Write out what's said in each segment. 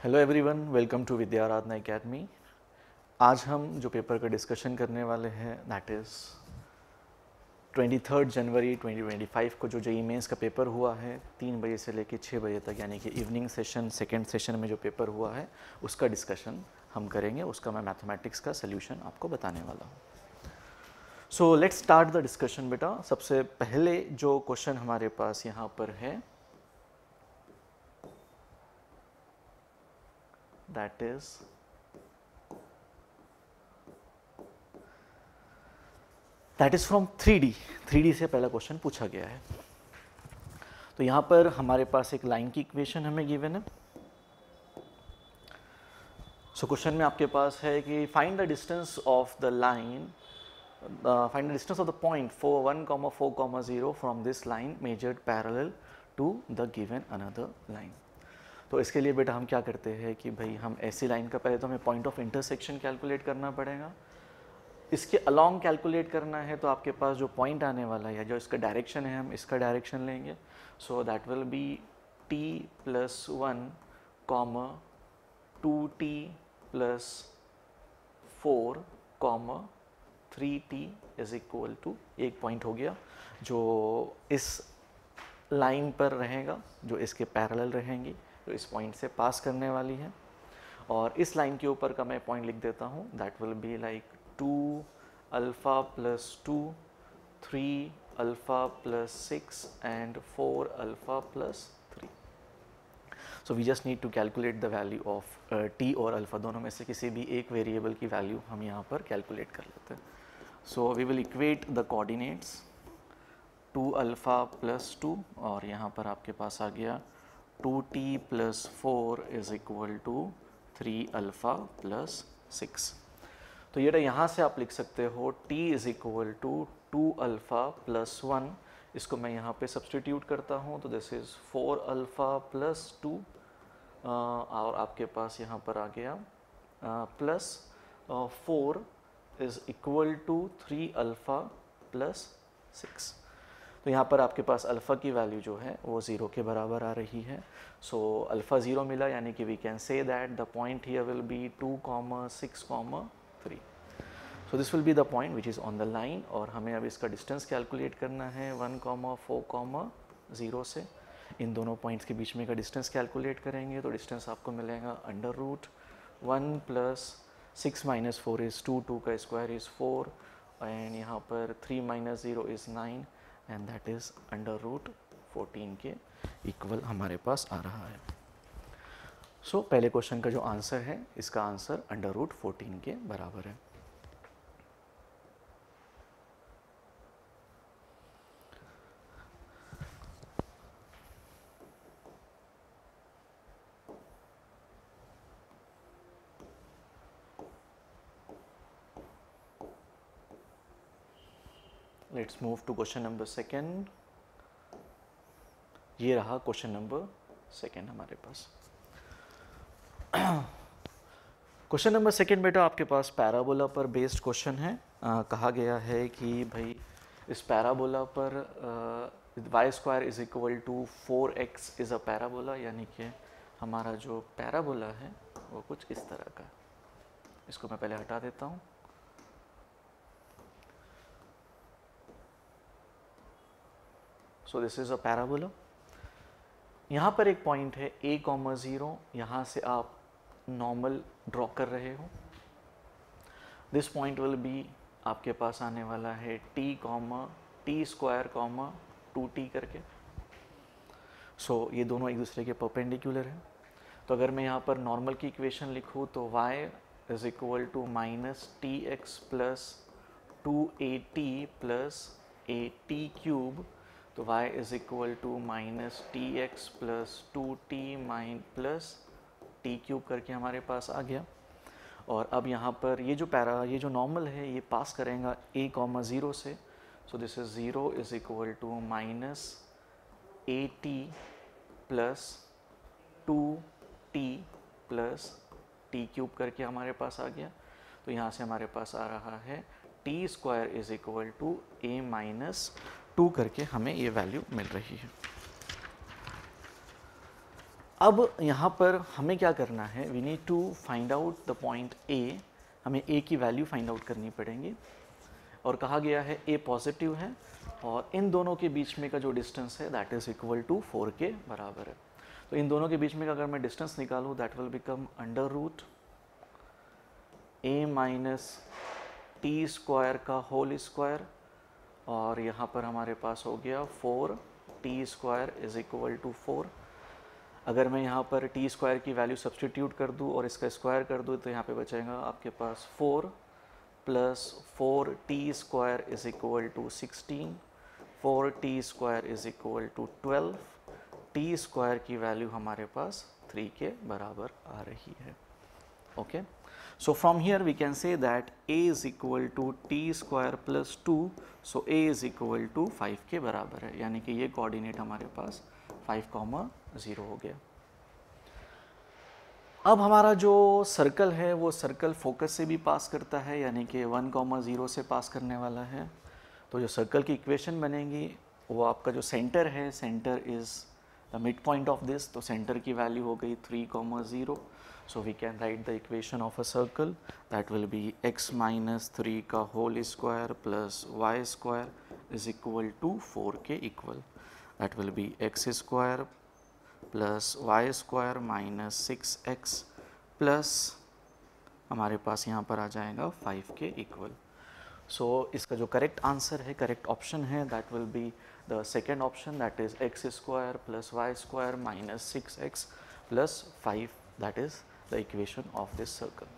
Hello everyone, welcome to Vidyaradhana Academy. आज हम जो पेपर का डिस्कशन करने वाले हैं दैट इज़ 23 जनवरी 2025 को जो जेईई मेंस का पेपर हुआ है 3 बजे से लेकर 6 बजे तक, यानी कि इवनिंग सेशन सेकेंड सेशन में जो पेपर हुआ है उसका डिस्कशन हम करेंगे। उसका मैं मैथमेटिक्स का सोल्यूशन आपको बताने वाला हूँ। सो लेट्स स्टार्ट द डिस्कशन बेटा। सबसे पहले जो क्वेश्चन हमारे पास यहाँ पर है दैट इज फ्रॉम 3D से पहला क्वेश्चन पूछा गया है। तो यहाँ पर हमारे पास एक लाइन की इक्वेशन हमें गिवन है। सो क्वेश्चन में आपके पास है कि find the distance of the line, find the distance of the point 1,4,0 from this line measured parallel to the given another line. तो इसके लिए बेटा हम क्या करते हैं कि भाई हम ऐसी लाइन का पहले तो हमें पॉइंट ऑफ इंटरसेक्शन कैलकुलेट करना पड़ेगा। इसके अलॉन्ग कैलकुलेट करना है तो आपके पास जो पॉइंट आने वाला है या जो इसका डायरेक्शन है हम इसका डायरेक्शन लेंगे। So that will be t plus 1 comma 2t plus 4 comma 3t is equal to, एक पॉइंट हो गया जो इस लाइन पर रहेगा, जो इसके पैरेलल रहेंगी, जो इस पॉइंट से पास करने वाली है। और इस लाइन के ऊपर का मैं पॉइंट लिख देता हूँ, that will be like 2 alpha plus 2, 3 alpha plus 6 and 4 alpha plus 3। So we just need to calculate the value of t और अल्फ़ा, दोनों में से किसी भी एक वेरिएबल की वैल्यू हम यहाँ पर कैलकुलेट कर लेते हैं। So we will equate the coordinates 2 alpha plus 2 और यहाँ पर आपके पास आ गया 2t plus 4 is equal to 3 alpha plus 6। तो ये यहाँ से आप लिख सकते हो t is equal to 2 alpha plus 1। इसको मैं यहाँ पे सब्सटीट्यूट करता हूँ तो दिस इज़ 4 अल्फ़ा प्लस 2 और आपके पास यहाँ पर आ गया plus 4 is equal to 3 alpha plus 6। तो यहाँ पर आपके पास अल्फ़ा की वैल्यू जो है वो 0 के बराबर आ रही है। सो अल्फ़ा 0 मिला, यानी कि we can say that the point here will be 2,6,3। So this will be the point which is on the line. और हमें अब इसका डिस्टेंस कैलकुलेट करना है 1,4,0 से। इन दोनों पॉइंट्स के बीच में का डिस्टेंस कैलकुलेट करेंगे तो डिस्टेंस आपको मिलेगा under root 1 plus 6 minus 4 is 2, 2 का स्क्वायर इज़ 4 एंड यहाँ पर 3 minus 0 is 9 and that is under root 14 के इक्वल हमारे पास आ रहा है। सो पहले क्वेश्चन का जो आंसर है इसका आंसर अंडर रूट 14 के बराबर है। Let's move to question number second. ये रहा क्वेश्चन नंबर सेकेंड हमारे पास। क्वेश्चन नंबर सेकेंड बेटा आपके पास पैराबोला पर बेस्ड क्वेश्चन है। कहा गया है कि भाई इस पैराबोला पर y square is equal to 4x is a parabola, यानी कि हमारा जो पैराबोला है वो कुछ इस तरह का है। इसको मैं पहले हटा देता हूँ। सो दिस इज़ अ पैराबोला। यहाँ पर एक पॉइंट है a,0, यहाँ से आप नॉर्मल ड्रॉ कर रहे हो। दिस पॉइंट विल बी आपके पास आने वाला है t स्क्वायर 2t करके। सो ये दोनों एक दूसरे के परपेंडिकुलर हैं। तो अगर मैं यहाँ पर नॉर्मल की इक्वेशन लिखूँ तो y is equal to minus tx plus 2at plus at cube, तो y is equal to minus tx plus 2t plus t cube करके हमारे पास आ गया। और अब यहाँ पर ये जो नॉर्मल है ये पास करेगा a,0 से। So this is 0 is equal to minus at plus 2t plus t cube करके हमारे पास आ गया। तो यहाँ से हमारे पास आ रहा है t square is equal to a minus 2 करके हमें ये वैल्यू मिल रही है। अब यहाँ पर हमें क्या करना है, we need to find out the point A, हमें ए की वैल्यू फाइंड आउट करनी पड़ेगी। और कहा गया है ए पॉजिटिव है और इन दोनों के बीच में का जो डिस्टेंस है दैट इज़ इक्वल टू 4 के बराबर है। तो इन दोनों के बीच में का अगर मैं डिस्टेंस निकालूँ that will become under root A minus T square का होल स्क्वायर, और यहाँ पर हमारे पास हो गया 4 T square is equal to 4। अगर मैं यहाँ पर टी स्क्वायर की वैल्यू सब्सटीट्यूट कर दूँ और इसका स्क्वायर कर दूँ तो यहाँ पे बचेगा आपके पास 4 plus 4 T square is equal to 16, 4 T square is equal to 12, T square की वैल्यू हमारे पास 3 के बराबर आ रही है। Okay, so from here we can say that a is equal to t square plus 2, so a is equal to 5 के बराबर है, यानी कि ये कोऑर्डिनेट हमारे पास 5,0 हो गया। अब हमारा जो सर्कल है वो सर्कल फोकस से भी पास करता है, यानी कि 1,0 से पास करने वाला है। तो जो सर्कल की इक्वेशन बनेगी वो आपका जो सेंटर है, centre is the mid point of this, तो सेंटर की वैल्यू हो गई 3,0। So we can write the equation of a circle that will be x minus 3 का whole square plus y square is equal to 4 के equal. That will be x square plus y square minus 6x plus हमारे पास यहाँ पर आ जाएगा 5 के equal. So इसका जो correct answer है, correct option है, that will be the second option, that is x square plus y square minus 6x plus 5, that is the equation of this circle.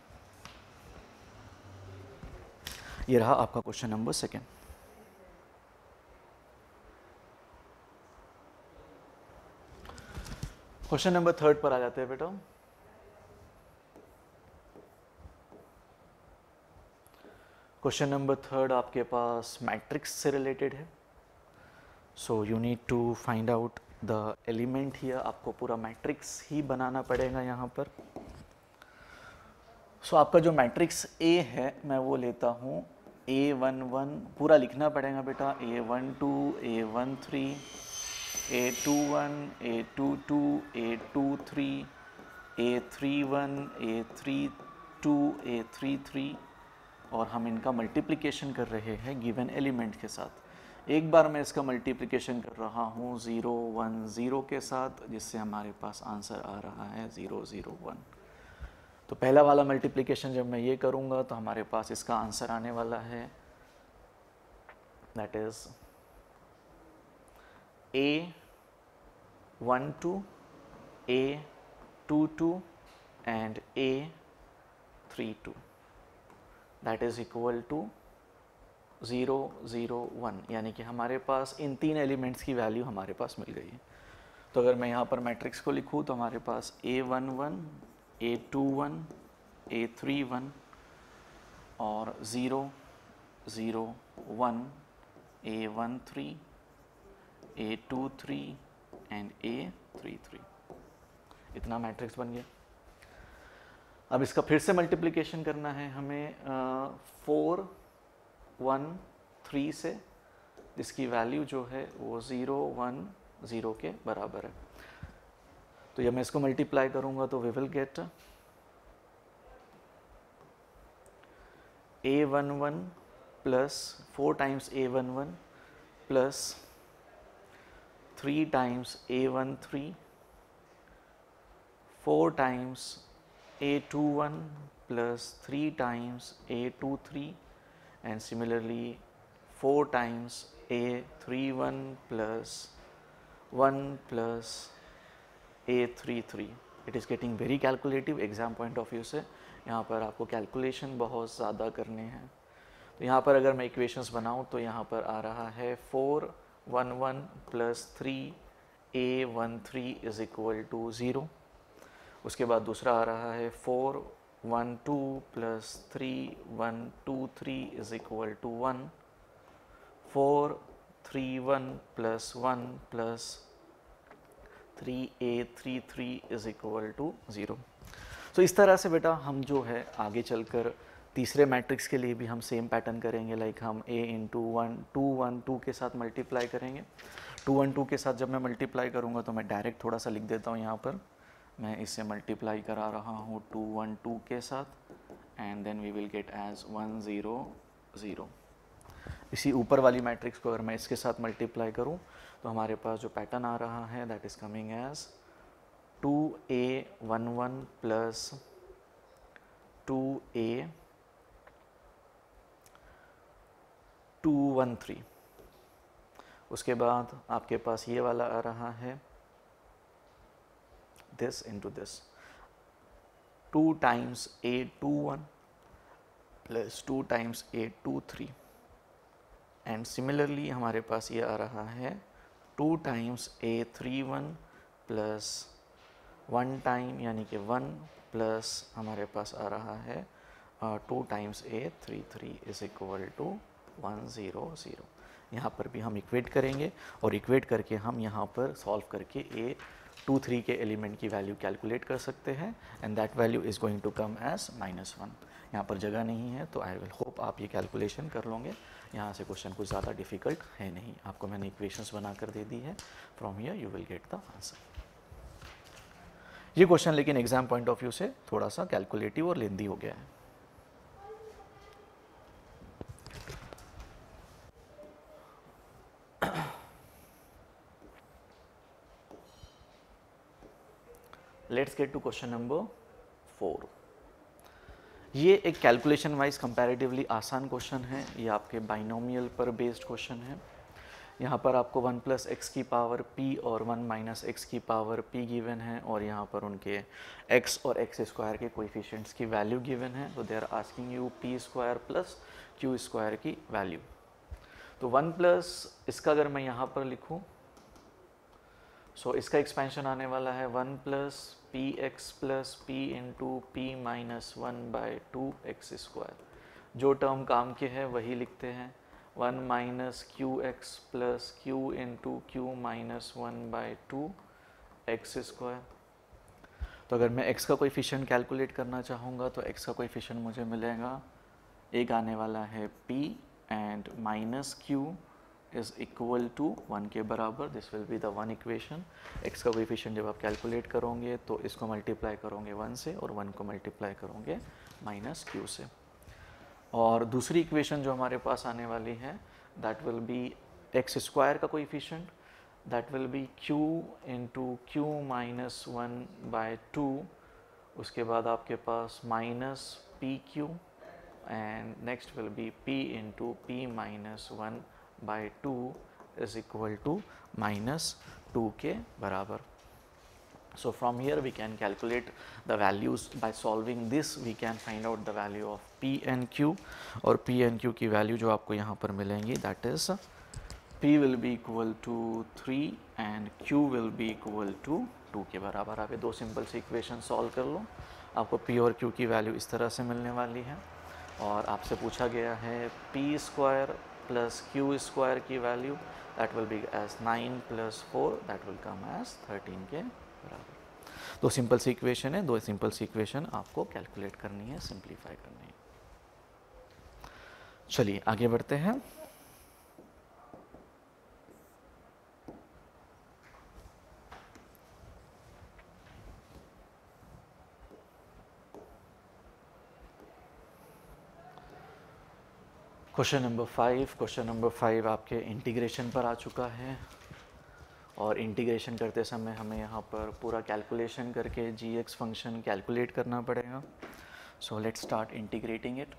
ये रहा आपका क्वेश्चन नंबर 2। क्वेश्चन नंबर 3 पर आ जाते हैं बेटा। Question number 3 आपके पास matrix से रिलेटेड है। So you need to find out the element here, आपको पूरा मैट्रिक्स ही बनाना पड़ेगा यहाँ पर। सो आपका जो मैट्रिक्स A है मैं वो लेता हूँ A11, पूरा लिखना पड़ेगा बेटा, A12, A13, A21, A22, A23, A31, A32, A33, और हम इनका मल्टीप्लिकेशन कर रहे हैं गिवन एलिमेंट के साथ। एक बार मैं इसका मल्टीप्लिकेशन कर रहा हूँ 0, 1, 0 के साथ, जिससे हमारे पास आंसर आ रहा है 0, 0, 1। तो पहला वाला मल्टीप्लिकेशन जब मैं ये करूँगा तो हमारे पास इसका आंसर आने वाला है, that is A12, A22 and A32, that is equal to 0, 0, 1, यानी कि हमारे पास इन 3 एलिमेंट्स की वैल्यू हमारे पास मिल गई है। तो अगर मैं यहाँ पर मैट्रिक्स को लिखूँ तो हमारे पास A11, A21, A31 और 0, 0, 1, A13, A23 एंड A33, इतना मैट्रिक्स बन गया। अब इसका फिर से मल्टीप्लिकेशन करना है हमें 4, 1, 3 से, जिसकी वैल्यू जो है वो 0, 1, 0 के बराबर है। तो जब मैं इसको मल्टीप्लाई करूंगा तो we will get A11 plus 4 times A11 plus 3 times A13, 4 टाइम्स A21 plus 3 times A23 and similarly 4 times A31 plus 1 plus A33. It is getting very calculative exam point of view से, यहाँ पर आपको calculation बहुत ज़्यादा करने हैं। तो यहाँ पर अगर मैं इक्वेशंस बनाऊँ तो यहाँ पर आ रहा है 4, 1, 1 plus 3 A13 is equal to 0। उसके बाद दूसरा आ रहा है 4, 1, 2 plus 3, 1, 2, 3 is equal to 1, 4, 3, 1 plus 1 plus 3A33 is equal to 0। तो इस तरह से बेटा हम जो है आगे चलकर तीसरे मैट्रिक्स के लिए भी हम सेम पैटर्न करेंगे, लाइक हम A इंटू 1, 2, 1, 2 के साथ मल्टीप्लाई करेंगे। 2, 1, 2 के साथ जब मैं मल्टीप्लाई करूँगा तो मैं डायरेक्ट थोड़ा सा लिख देता हूँ यहाँ पर मैं इससे मल्टीप्लाई करा रहा हूँ 2 1 2 के साथ and then we will get as 1 0 0। इसी ऊपर वाली मैट्रिक्स को अगर मैं इसके साथ मल्टीप्लाई करूँ तो हमारे पास जो पैटर्न आ रहा है that is coming as 2a 1 1 plus 2a 2 1 3। उसके बाद आपके पास ये वाला आ रहा है this into this 2 times a 2 1 plus 2 times a 2 3 and similarly हमारे पास ये आ रहा है 2 times a 3 1 प्लस 1 टाइम यानी कि 1 प्लस हमारे पास आ रहा है 2 times a 3 3 is equal to 1 0 0। यहाँ पर भी हम इक्वेट करेंगे और इक्वेट करके हम यहाँ पर सॉल्व करके a 2 3 के एलिमेंट की वैल्यू कैलकुलेट कर सकते हैं and that value is going to come as -1। यहाँ पर जगह नहीं है तो आई विल होप आप ये कैलकुलेशन कर लोगे। यहाँ से क्वेश्चन कुछ ज़्यादा डिफिकल्ट है नहीं, आपको मैंने इक्वेशंस बना कर दे दी है। From here you will get the answer. ये क्वेश्चन लेकिन एग्जाम पॉइंट ऑफ व्यू से थोड़ा सा कैलकुलेटिव और लेंदी हो गया है। Let's get to question number 4। ये एक कैलकुलेशन वाइज कंपैरेटिवली आसान क्वेश्चन है। ये आपके बाइनोमियल पर बेस्ड क्वेश्चन है। यहाँ पर आपको 1 प्लस एक्स की पावर p और 1 माइनस एक्स की पावर p गिवन है और यहाँ पर उनके x और एक्स स्क्वायर के कोएफिशिएंट्स की वैल्यू गिवन है। तो they are asking you p square plus q square की वैल्यू। तो 1 प्लस इसका अगर मैं यहाँ पर लिखूँ सो इसका एक्सपेंशन आने वाला है 1 plus P x plus P into p minus 1 by 2 x square. जो टर्म काम के है वही लिखते हैं। 1 minus Q x plus Q into q minus 1 by 2 x square. तो अगर मैं x का कोएफिशिएंट कैलकुलेट करना चाहूँगा तो x का कोएफिशिएंट मुझे मिलेगा, एक आने वाला है p and minus q is equal to 1 के बराबर। This will be the one equation. x का कोएफिशिएंट जब आप कैलकुलेट करोगे तो इसको मल्टीप्लाई करोगे 1 से और 1 को मल्टीप्लाई करोगे माइनस q से। और दूसरी इक्वेशन जो हमारे पास आने वाली है that will be x square का coefficient, that will be q into q minus 1 by 2। उसके बाद आपके पास minus p q and next will be p into p minus 1 by 2 is equal to minus 2 के बराबर। So from here we can calculate the values by solving this. We can find out the value of p and q और p and q की value जो आपको यहाँ पर मिलेंगी that is p will be equal to 3 and q will be equal to 2 के बराबर। आप ये दो सिंपल से इक्वेशन सॉल्व कर लो, आपको p और q की वैल्यू इस तरह से मिलने वाली है। और आपसे पूछा गया है p square plus q square की value that will be as 9 plus 4 that will come as 13 के बराबर। दो सिंपल सी इक्वेशन है, दो सिंपल सी इक्वेशन आपको कैलकुलेट करनी है, सिंप्लीफाई करनी है। चलिए आगे बढ़ते हैं। Question number 5। क्वेश्चन नंबर 5 आपके इंटीग्रेशन पर आ चुका है और इंटीग्रेशन करते समय हमें यहाँ पर पूरा कैलकुलेशन करके g(x) फंक्शन कैलकुलेट करना पड़ेगा। So let's start integrating it.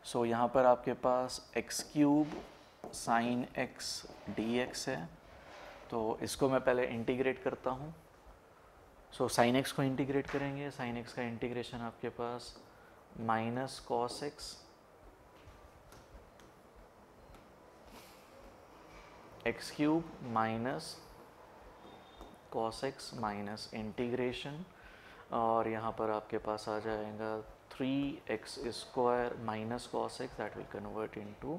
So यहाँ पर आपके पास x cube sine x dx है, तो इसको मैं पहले इंटीग्रेट करता हूँ। सो साइन x को इंटीग्रेट करेंगे। साइन x का इंटीग्रेशन आपके पास minus cos x x cube minus cos x minus integration और यहाँ पर आपके पास आ जाएगा 3x square minus cos x that will convert into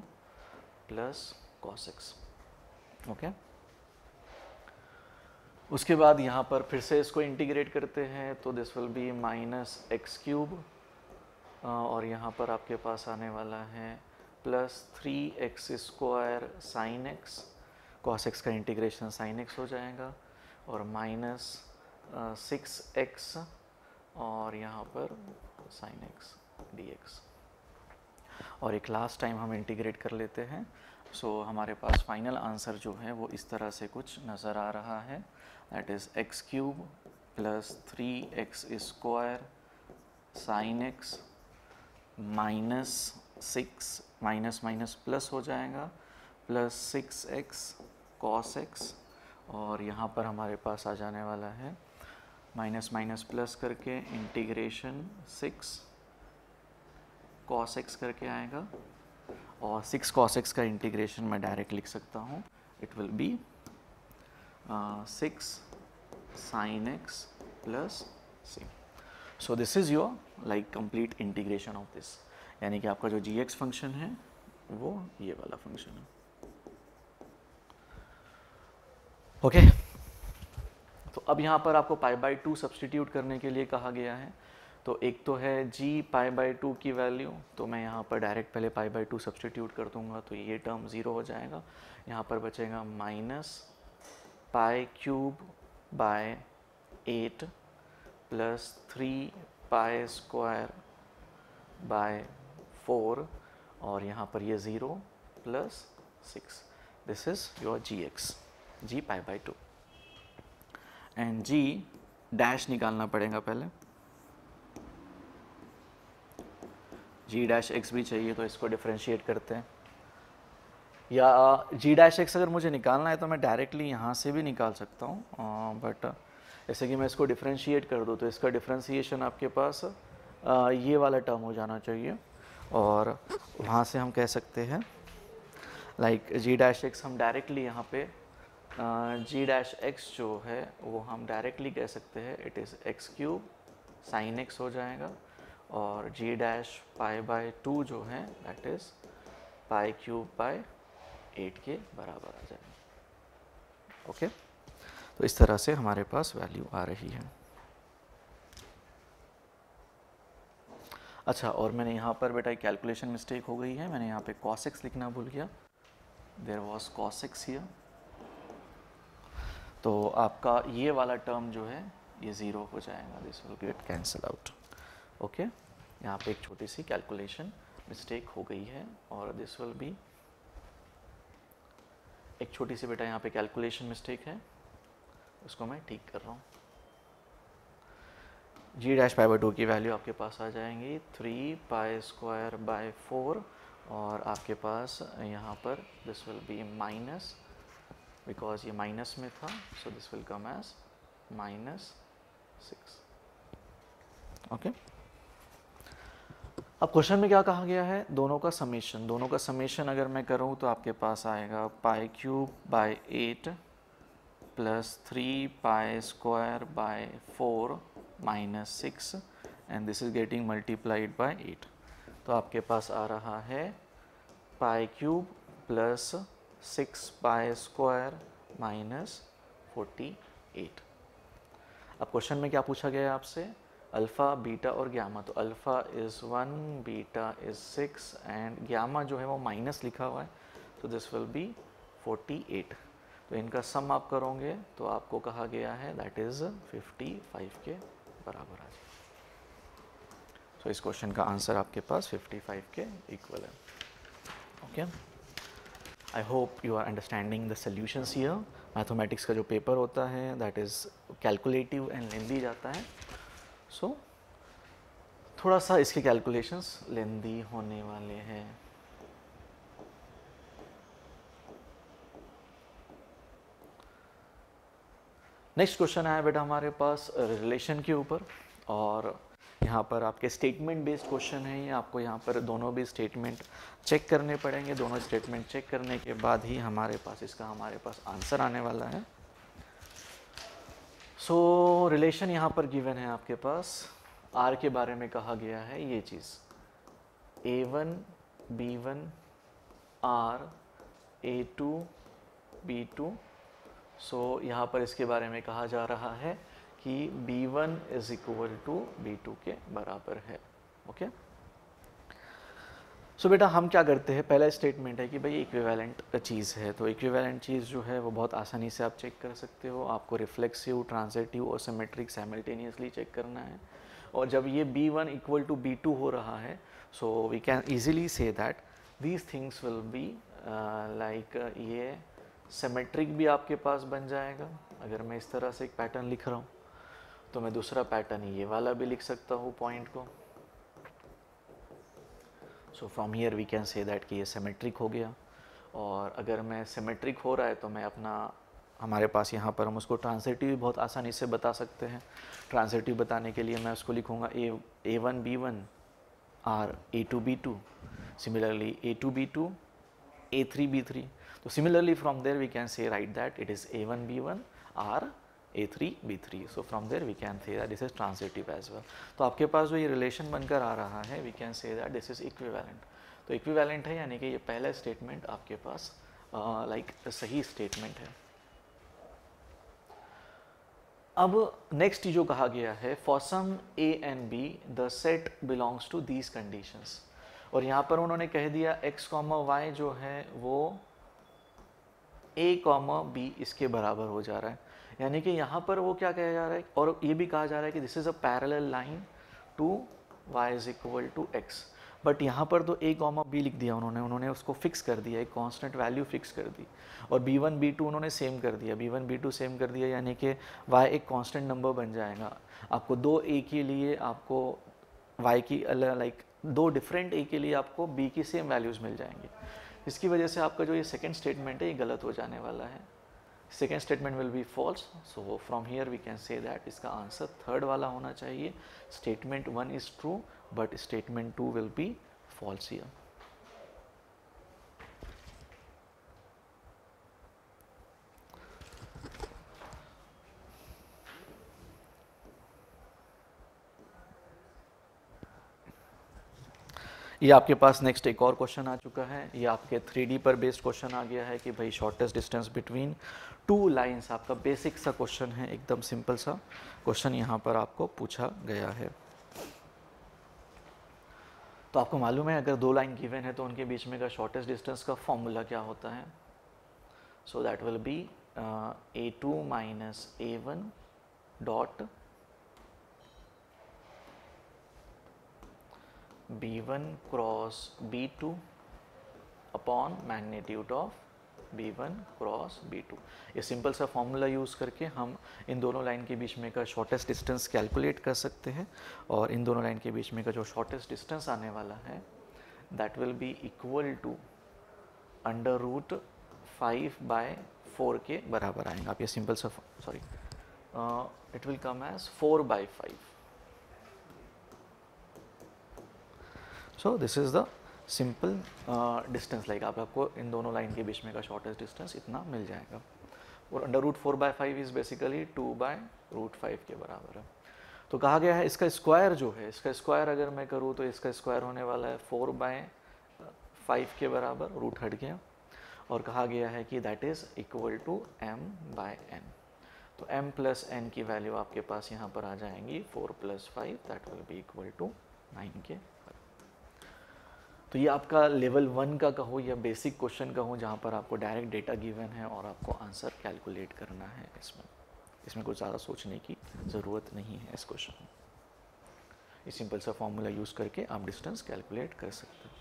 plus cos x. Okay, उसके बाद यहाँ पर फिर से इसको इंटीग्रेट करते हैं तो this will be minus x cube और यहाँ पर आपके पास आने वाला है plus 3x square sine x, cos x का इंटीग्रेशन साइन एक्स हो जाएगा और माइनस 6x और यहाँ पर sin x dx। और एक लास्ट टाइम हम इंटीग्रेट कर लेते हैं। सो हमारे पास फाइनल आंसर जो है वो इस तरह से कुछ नज़र आ रहा है, that is x cube plus 3x square sine x minus 6 minus minus plus हो जाएगा प्लस 6x cos x, और यहाँ पर हमारे पास आ जाने वाला है माइनस माइनस प्लस करके इंटीग्रेशन 6 cos x करके आएगा, और 6 cos x का इंटीग्रेशन मैं डायरेक्ट लिख सकता हूँ, it will B 6 sin x plus c। So this is your like complete integration of this, यानी कि आपका जो gx फंक्शन है वो ये वाला फंक्शन है। ओके तो अब यहाँ पर आपको π/2 सब्सटीट्यूट करने के लिए कहा गया है। तो एक तो है g π/2 की वैल्यू, तो मैं यहाँ पर डायरेक्ट पहले π/2 सब्सटीट्यूट कर दूंगा, तो ये टर्म 0 हो जाएगा। यहाँ पर बचेगा माइनस π³/8 प्लस 3π² 4, और यहाँ पर ये 0 plus 6। This is your gx, g π/2। And g dash निकालना पड़ेगा पहले, g डैश x भी चाहिए, तो इसको डिफ्रेंशिएट करते हैं। या g डैश x अगर मुझे निकालना है तो मैं डायरेक्टली यहाँ से भी निकाल सकता हूँ, बट जैसे कि मैं इसको डिफ्रेंशिएट कर दूँ तो इसका डिफ्रेंशिएशन आपके पास ये वाला टर्म हो जाना चाहिए, और वहाँ से हम कह सकते हैं लाइक g डैश x हम डायरेक्टली यहाँ पे g डैश x जो है वो हम डायरेक्टली कह सकते हैं it is x³ sin x हो जाएगा, और g डैश π/2 जो है दैट इज़ π³/8 के बराबर आ जाएगा। ओके तो इस तरह से हमारे पास वैल्यू आ रही है। अच्छा, और मैंने यहाँ पर बेटा कैलकुलेशन मिस्टेक हो गई है, मैंने यहाँ पे cos x लिखना भूल गया, there was cos x here. तो आपका ये वाला टर्म जो है ये 0 हो जाएगा, this will get cancel out. Okay यहाँ पे एक छोटी सी कैलकुलेशन मिस्टेक हो गई है, और दिस विल बी एक छोटी सी बेटा यहाँ पे कैलकुलेशन मिस्टेक है, उसको मैं ठीक कर रहा हूँ। g डैश π/2 की वैल्यू आपके पास आ जाएंगी 3π²/4, और आपके पास यहाँ पर this will be minus, because ये माइनस में था, so this will come as -6। Okay अब क्वेश्चन में क्या कहा गया है, दोनों का समेशन अगर मैं करूँ तो आपके पास आएगा π³/8 plus 3π² 4 - 6, and this is getting multiplied by 8, तो आपके पास आ रहा है π³ प्लस 6π² -48। अब क्वेश्चन में क्या पूछा गया है आपसे, अल्फ़ा, बीटा और ग्यामा। तो alpha is 1, beta is 6, and gamma जो है वो माइनस लिखा हुआ है, तो दिस विल बी 48। तो इनका सम आप करोगे तो आपको कहा गया है दैट इज़ 55 के बराबर आ जाए। तो इस क्वेश्चन का आंसर आपके पास 55 के इक्वल है। Okay I hope you are understanding the solutions here. Mathematics का जो पेपर होता है that is calculative and lengthy जाता है, सो थोड़ा सा इसके कैलकुलेशंस लेंदी होने वाले हैं। नेक्स्ट क्वेश्चन आया बेटा हमारे पास रिलेशन के ऊपर, और यहाँ पर आपके स्टेटमेंट बेस्ड क्वेश्चन है ये। आपको यहाँ पर दोनों भी स्टेटमेंट चेक करने पड़ेंगे, दोनों स्टेटमेंट चेक करने के बाद ही हमारे पास आंसर आने वाला है। सो रिलेशन यहाँ पर गिवन है आपके पास, R के बारे में कहा गया है ये चीज़, A1 B1 R A2 B2। सो यहाँ पर इसके बारे में कहा जा रहा है कि B1 is equal to B2 के बराबर है। ओके सो बेटा हम क्या करते हैं, पहला स्टेटमेंट है कि भाई इक्विवेलेंट चीज़ है, तो इक्विवेलेंट चीज़ जो है वो बहुत आसानी से आप चेक कर सकते हो। आपको रिफ्लेक्सिव, ट्रांजिटिव और सिमेट्रिक साइमल्टेनियसली चेक करना है। और जब ये B1 इक्वल टू B2 हो रहा है, so we can easily say that these things will be like, ये सिमेट्रिक भी आपके पास बन जाएगा। अगर मैं इस तरह से एक पैटर्न लिख रहा हूँ तो मैं दूसरा पैटर्न ये वाला भी लिख सकता हूँ पॉइंट को। So from here we can say that कि ये सिमेट्रिक हो गया। और अगर मैं सिमेट्रिक हो रहा है तो मैं अपना, हमारे पास यहाँ पर हम उसको ट्रांजिटिव भी बहुत आसानी से बता सकते हैं। ट्रांजिटिव बताने के लिए मैं उसको लिखूँगा A1 B1 are A2 B2, similarly A2 B2 A3 B3। तो similarly from there we can say right that it is A1 B1 or A3 B3। So from there we can say that this is transitive as well. तो आपके पास जो ये relation बनकर आ रहा है, we can say that this is equivalent. तो इक्विवेलेंट है यानी कि ये पहला स्टेटमेंट आपके पास लाइक सही स्टेटमेंट है। अब नेक्स्ट जो कहा गया है, for some A and B the set belongs to these conditions. और यहाँ पर उन्होंने कह दिया x, y जो है वो A, B इसके बराबर हो जा रहा है। यानी कि यहाँ पर वो क्या कहा जा रहा है, और ये भी कहा जा रहा है कि this is a parallel line to y is equal to x। But यहाँ पर तो A, B लिख दिया उन्होंने उसको फिक्स कर दिया, एक कांस्टेंट वैल्यू फिक्स कर दी। और B1 B2 उन्होंने सेम कर दिया, B1 B2 सेम कर दिया, यानी कि y एक कांस्टेंट नंबर बन जाएगा। आपको दो A के लिए आपको y की लाइक दो डिफरेंट A के लिए आपको B की सेम वैल्यूज़ मिल जाएंगी। इसकी वजह से आपका जो ये सेकेंड स्टेटमेंट है ये गलत हो जाने वाला है। Second statement will be false. So from here we can say that इसका आंसर थर्ड वाला होना चाहिए। Statement 1 is true but statement 2 will be false here. ये आपके पास नेक्स्ट एक और क्वेश्चन आ चुका है। ये आपके 3D पर बेस्ड क्वेश्चन आ गया है कि भाई shortest distance between two lines. आपका बेसिक सा क्वेश्चन है, एकदम सिंपल सा क्वेश्चन यहाँ पर आपको पूछा गया है। तो आपको मालूम है अगर दो लाइन गिवन है तो उनके बीच में का शॉर्टेस्ट डिस्टेंस का फॉर्मूला क्या होता है। So that will B A2 minus A1 dot B1 cross B2 upon magnitude of B1 cross B2। ये सिंपल सा फॉर्मूला यूज़ करके हम इन दोनों लाइन के बीच में का शॉर्टेस्ट डिस्टेंस कैलकुलेट कर सकते हैं। और इन दोनों लाइन के बीच में का जो शॉर्टेस्ट डिस्टेंस आने वाला है that will be equal to under root 5/4 के बराबर आएगा। आप ये सिंपल सा sorry it will come as 4/5। So this is the simple distance, like आपको इन दोनों लाइन के बीच में का शॉर्टेस्ट डिस्टेंस इतना मिल जाएगा। और अंडर रूट 4/5 इज बेसिकली 2/√5 के बराबर है। तो कहा गया है इसका स्क्वायर जो है, इसका स्क्वायर अगर मैं करूँ तो इसका स्क्वायर होने वाला है 4/5 के बराबर, रूट हट गया। और कहा गया है कि that is equal to m/n। तो m प्लस n की वैल्यू आपके पास यहाँ पर आ जाएंगी 4 + 5 that will be equal to 9 के। तो ये आपका लेवल 1 का कहो या बेसिक क्वेश्चन कहो जहाँ पर आपको डायरेक्ट डेटा गिवन है और आपको आंसर कैलकुलेट करना है। इसमें कुछ ज़्यादा सोचने की ज़रूरत नहीं है इस क्वेश्चन में। ये सिंपल सा फॉर्मूला यूज़ करके आप डिस्टेंस कैलकुलेट कर सकते हो।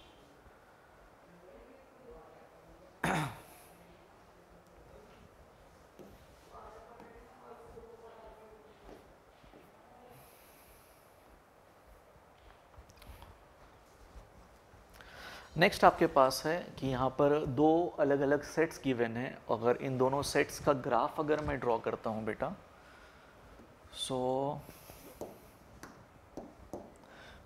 नेक्स्ट आपके पास है कि यहाँ पर दो अलग अलग सेट्स गिवन हैं। अगर इन दोनों सेट्स का ग्राफ अगर मैं ड्रॉ करता हूँ बेटा, सो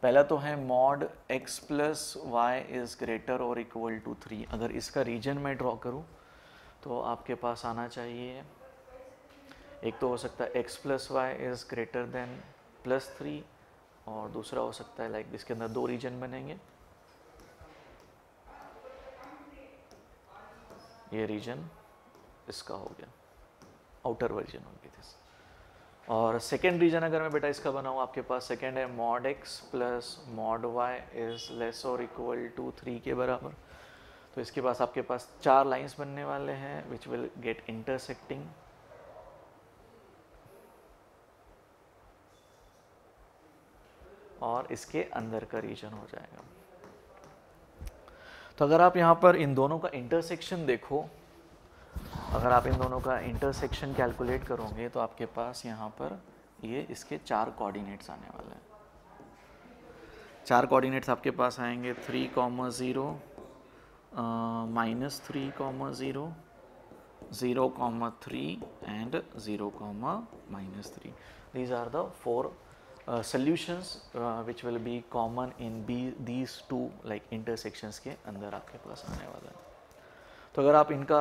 पहला तो है mod x plus Y is greater और इक्वल टू 3। अगर इसका रीजन मैं ड्रॉ करूँ तो आपके पास आना चाहिए, एक तो हो सकता है x plus Y is greater than +3 और दूसरा हो सकता है लाइक इसके अंदर दो रीजन बनेंगे। ये रीजन इसका हो गया, आउटर वर्जन हो गया दिस। और सेकेंड रीजन अगर मैं बेटा इसका बनाऊँ, आपके पास सेकेंड है mod x plus mod y is less और इक्वल टू 3 के बराबर। तो इसके पास आपके पास 4 लाइंस बनने वाले हैं विच विल गेट इंटरसेक्टिंग, और इसके अंदर का रीजन हो जाएगा। तो अगर आप यहाँ पर इन दोनों का इंटरसेक्शन देखो, अगर आप इन दोनों का इंटरसेक्शन कैलकुलेट करोगे तो आपके पास यहाँ पर ये इसके 4 कोऑर्डिनेट्स आने वाले हैं। 4 कोऑर्डिनेट्स आपके पास आएंगे 3, 0, -3, 0, 0, 3 and 0, -3. These are the 4 solutions which will be common in these two like intersections के अंदर आपके पास आने वाला है। तो अगर आप इनका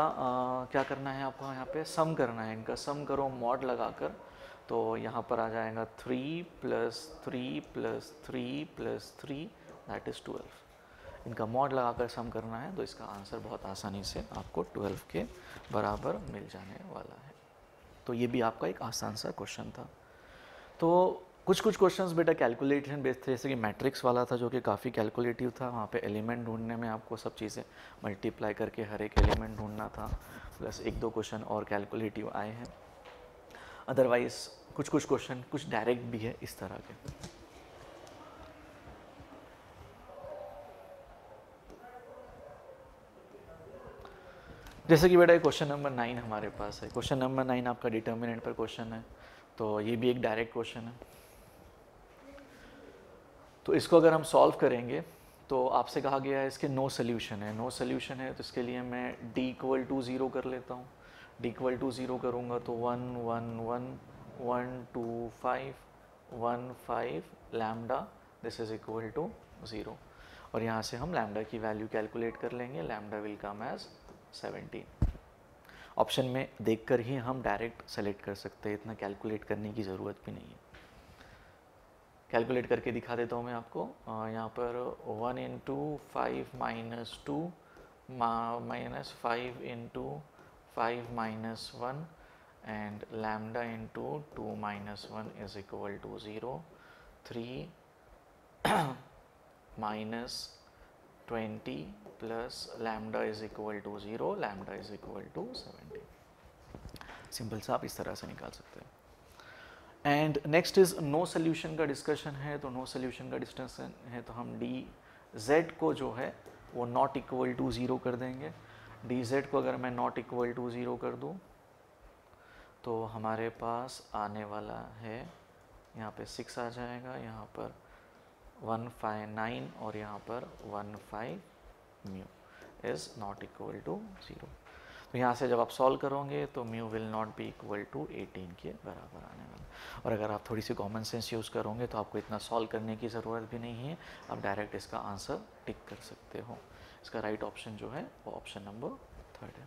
क्या करना है, आपको यहाँ पे सम करना है, इनका सम करो मॉड लगाकर, तो यहाँ पर आ जाएगा 3 + 3 + 3 + 3 दैट इज़ 12। इनका मॉड लगाकर सम करना है तो इसका आंसर बहुत आसानी से आपको 12 के बराबर मिल जाने वाला है। तो ये भी आपका एक आसान सा क्वेश्चन था। तो कुछ क्वेश्चंस बेटा कैलकुलेशन बेस्ड थे, जैसे कि मैट्रिक्स वाला था जो कि काफ़ी कैलकुलेटिव था। वहाँ पे एलिमेंट ढूंढने में आपको सब चीज़ें मल्टीप्लाई करके हर एक एलिमेंट ढूंढना था, प्लस 1-2 क्वेश्चन और कैलकुलेटिव आए हैं। अदरवाइज कुछ क्वेश्चन कुछ डायरेक्ट भी है इस तरह के। जैसे कि बेटा क्वेश्चन नंबर 9 हमारे पास है। क्वेश्चन नंबर 9 आपका डिटर्मिनेंट पर क्वेश्चन है, तो ये भी एक डायरेक्ट क्वेश्चन है। तो इसको अगर हम सॉल्व करेंगे तो आपसे कहा गया है इसके नो सोल्यूशन है। नो सोल्यूशन है तो इसके लिए मैं d = 0 कर लेता हूँ। d = 0 करूँगा तो 1 1 1 1 2 5 1 5 lambda this is equal to 0, और यहाँ से हम लैम्डा की वैल्यू कैलकुलेट कर लेंगे। Lambda will come as 17। Option में देखकर ही हम डायरेक्ट सेलेक्ट कर सकते हैं, इतना कैलकुलेट करने की ज़रूरत भी नहीं है। कैलकुलेट करके दिखा देता हूँ मैं आपको। यहाँ पर 1 × 5 - 2 -5 × 5 - 1 and lambda × 2 - 1 is equal to 0। 3 -20 plus lambda is equal to 0, lambda is equal to 17। Simple सा आप इस तरह से निकाल सकते हैं। And next is no solution का डिस्कशन है। तो नो सोल्यूशन का डिस्कशन है तो हम dz को जो है वो नॉट इक्वल टू 0 कर देंगे। dz को अगर मैं नॉट इक्वल टू 0 कर दूं तो हमारे पास आने वाला है, यहाँ पे 6 आ जाएगा, यहाँ पर 159 और यहाँ पर 15 mu is not equal to 0। तो यहाँ से जब आप सॉल्व करोगे तो mu will not be equal to 18 के बराबर आने वाला। और अगर आप थोड़ी सी कॉमन सेंस यूज़ करोगे तो आपको इतना सॉल्व करने की ज़रूरत भी नहीं है, आप डायरेक्ट इसका आंसर टिक कर सकते हो। इसका राइट ऑप्शन जो है वो ऑप्शन नंबर 3 है।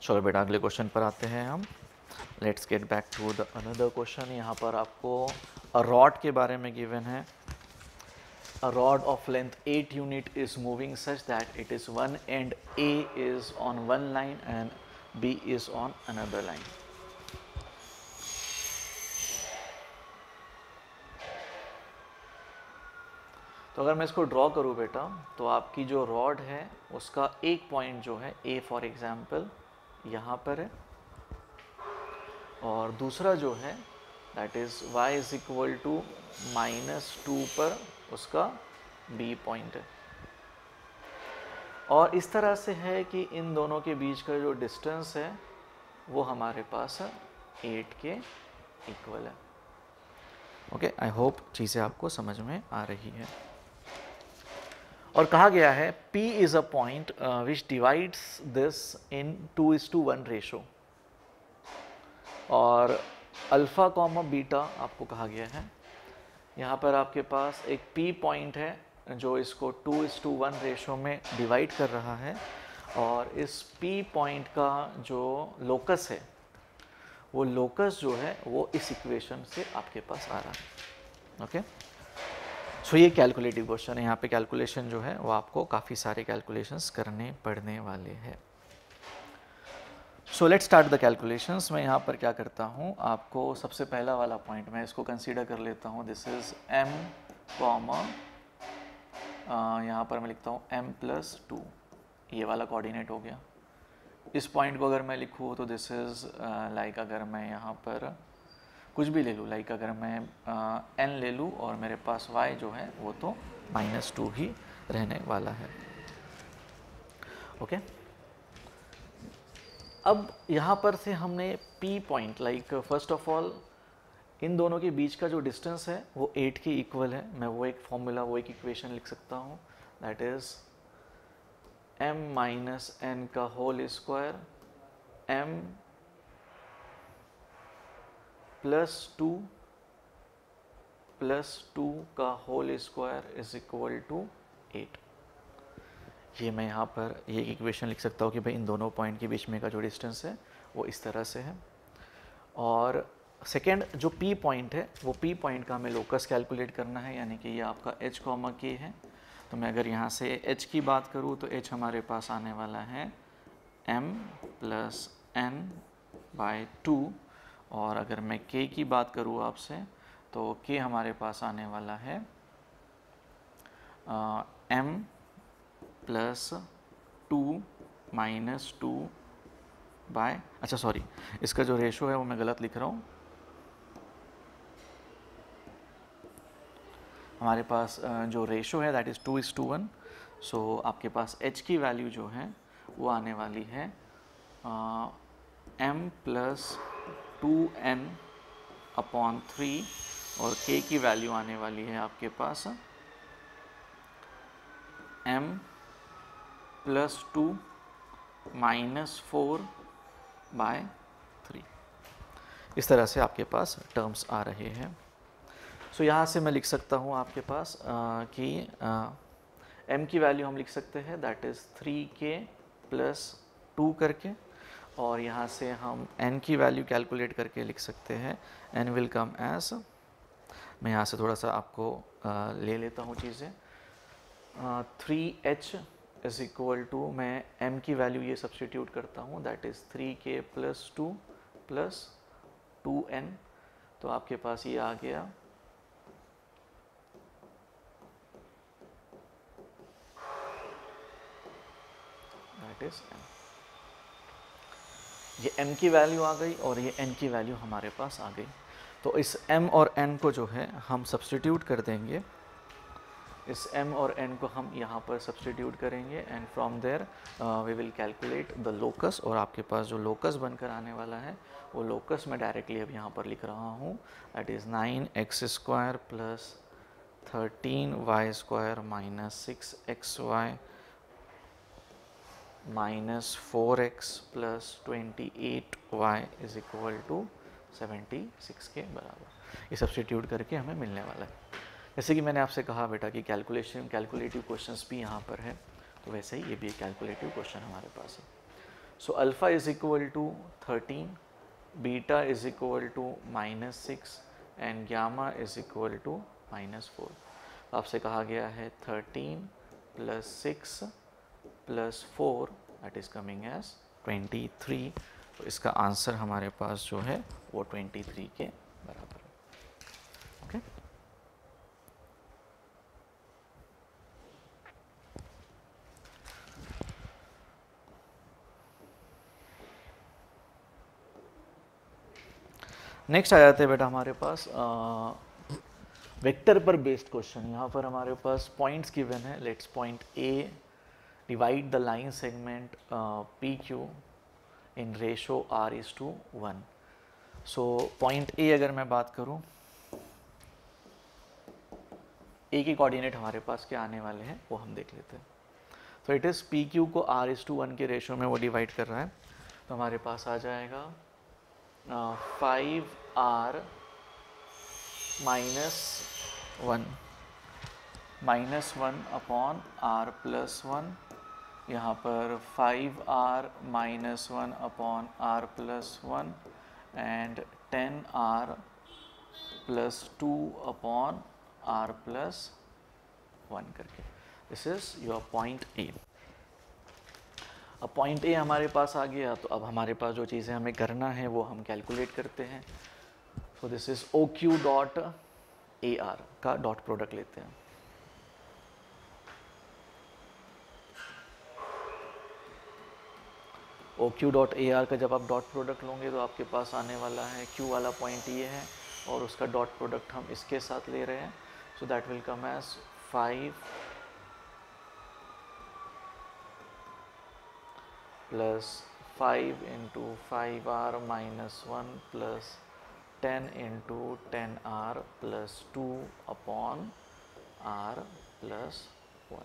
चलो बेटा अगले क्वेश्चन पर आते हैं हम। Let's get back to the another question. यहाँ पर आपको रॉड के बारे में गिवन है। A rod of length 8 unit is moving such that it is one end A is on one line and B is on another line. तो अगर मैं इसको ड्रॉ करूँ बेटा तो आपकी जो रॉड है उसका एक पॉइंट जो है A फॉर एग्जाम्पल यहाँ पर है, और दूसरा जो है that is y is equal to -2 पर उसका B पॉइंट है। और इस तरह से है कि इन दोनों के बीच का जो डिस्टेंस है वो हमारे पास 8 के इक्वल है। ओके, आई होप चीज़ें आपको समझ में आ रही है। और कहा गया है P is a point which divides this in 2:1 ratio, और अल्फ़ा कॉमा बीटा आपको कहा गया है। यहाँ पर आपके पास एक P पॉइंट है जो इसको 2:1 रेशो में डिवाइड कर रहा है, और इस P पॉइंट का जो लोकस है वो लोकस जो है वो इस इक्वेशन से आपके पास आ रहा है। ओके, सो ये कैलकुलेटिव क्वेश्चन है। यहाँ पे कैलकुलेशन जो है वो आपको काफ़ी सारे कैलकुलेशंस करने पड़ने वाले हैं। सो लेट्स स्टार्ट द कैलकुलेशंस। मैं यहाँ पर क्या करता हूँ, आपको सबसे पहला वाला पॉइंट मैं इसको कंसीडर कर लेता हूँ। दिस इज m कॉमा, यहाँ पर मैं लिखता हूँ m+2, ये वाला कोऑर्डिनेट हो गया। इस पॉइंट को अगर मैं लिखूँ तो दिस इज़ लाइक, अगर मैं यहाँ पर कुछ भी ले लूँ, लाइक अगर मैं n ले लूँ और मेरे पास y जो है वो तो -2 ही रहने वाला है। ओके, अब यहाँ पर से हमने P point, like first of all in दोनों के बीच का जो डिस्टेंस है वो 8 के इक्वल है। मैं वो एक फॉर्मूला, वो एक इक्वेशन लिख सकता हूँ, दैट इज़ m - n का होल स्क्वायर m +2 का whole square is equal to 8। ये मैं यहाँ पर ये एक इक्वेशन लिख सकता हूँ कि भाई इन दोनों पॉइंट के बीच में का जो डिस्टेंस है वो इस तरह से है। और सेकेंड जो P पॉइंट है, वो P पॉइंट का हमें लोकस कैलकुलेट करना है, यानी कि ये आपका h, k है। तो मैं अगर यहाँ से h की बात करूँ तो h हमारे पास आने वाला है m + n/2, और अगर मैं k की बात करूँ आपसे तो k हमारे पास आने वाला है m + 2 - 2 बाय, अच्छा सॉरी, इसका जो रेशो है वो मैं गलत लिख रहा हूँ। हमारे पास जो रेशो है दैट इज़ 2:1। सो आपके पास h की वैल्यू जो है वो आने वाली है m + 2n/3, और k की वैल्यू आने वाली है आपके पास m + 2 - 4/3। इस तरह से आपके पास टर्म्स आ रहे हैं। सो यहाँ से मैं लिख सकता हूँ आपके पास कि m की वैल्यू हम लिख सकते हैं दैट इज़ 3k + 2 करके, और यहाँ से हम n की वैल्यू कैलकुलेट करके लिख सकते हैं n विल कम एज, मैं यहाँ से थोड़ा सा आपको ले लेता हूँ चीज़ें। 3h इज़ इक्वल टू, मैं m की वैल्यू ये सब्सटीट्यूट करता हूँ दैट इज़ 3k + 2 + 2n, तो आपके पास ये आ गया दैट इज़ m। ये m की वैल्यू आ गई और ये n की वैल्यू हमारे पास आ गई। तो इस m और n को जो है हम सब्सटीट्यूट कर देंगे, इस m और n को हम यहाँ पर सब्सटीट्यूट करेंगे, and from there we will calculate the locus. और आपके पास जो लोकस बनकर आने वाला है वो लोकस मैं डायरेक्टली अब यहाँ पर लिख रहा हूँ, that is 9x² + 13y² - 6xy - 4x + 28y is equal to 76 के बराबर। ये सब्सटीट्यूट करके हमें मिलने वाला है। जैसे कि मैंने आपसे कहा बेटा कि कैलकुलेटिव क्वेश्चंस भी यहाँ पर है, तो वैसे ही ये भी एक कैलकुलेटिव क्वेश्चन हमारे पास है। So alpha is equal to 13, beta is equal to -6 and gamma is equal to -4। आपसे कहा गया है 13 + 6 + 4 दैट इज़ कमिंग एज 23। तो इसका आंसर हमारे पास जो है वो 23 के बराबर है। ओके, नेक्स्ट आ जाते हैं बेटा हमारे पास वेक्टर पर बेस्ड क्वेश्चन। यहाँ पर हमारे पास पॉइंट्स गिवन है। Let's point A divide the line segment PQ in ratio R:1। So point A अगर मैं बात करूँ, A के कोऑर्डिनेट हमारे पास क्या आने वाले हैं वो हम देख लेते हैं। तो इट इज़ PQ को R:1 के रेशो में वो डिवाइड कर रहा है, तो हमारे पास आ जाएगा 5R - 1 - 1 अपॉन R + 1 यहाँ पर 5r minus 1 upon r plus 1 and 10r plus 2 upon r plus 1 करके। This is your point A. अब पॉइंट ए हमारे पास आ गया, तो अब हमारे पास जो चीज़ें हमें करना है वो हम कैलकुलेट करते हैं। So this is O Q dot A R का डॉट प्रोडक्ट लेते हैं। O Q dot A R का जब आप डॉट प्रोडक्ट लोगे तो आपके पास आने वाला है क्यू वाला पॉइंट ये है और उसका डॉट प्रोडक्ट हम इसके साथ ले रहे हैं। So that will come as 5 plus 5 into 5r minus 1 plus 10 into 10r plus 2 upon r plus 1।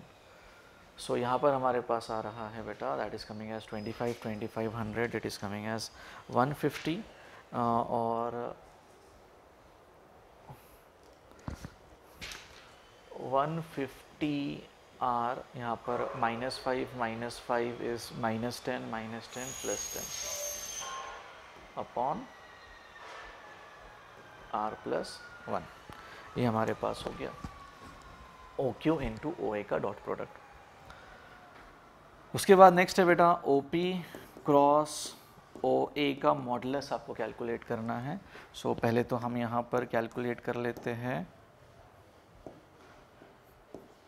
सो यहाँ पर हमारे पास आ रहा है बेटा, that is coming as 2500, it is coming as 150 और 150 r यहाँ पर -5 is -10 plus 10 upon r plus 1। ये हमारे पास हो गया ओ क्यू इंटू ओ ए का डॉट प्रोडक्ट। उसके बाद नेक्स्ट है बेटा ओ पी क्रॉस ओ ए का मॉडुलस आपको कैलकुलेट करना है। सो पहले तो हम यहाँ पर कैलकुलेट कर लेते हैं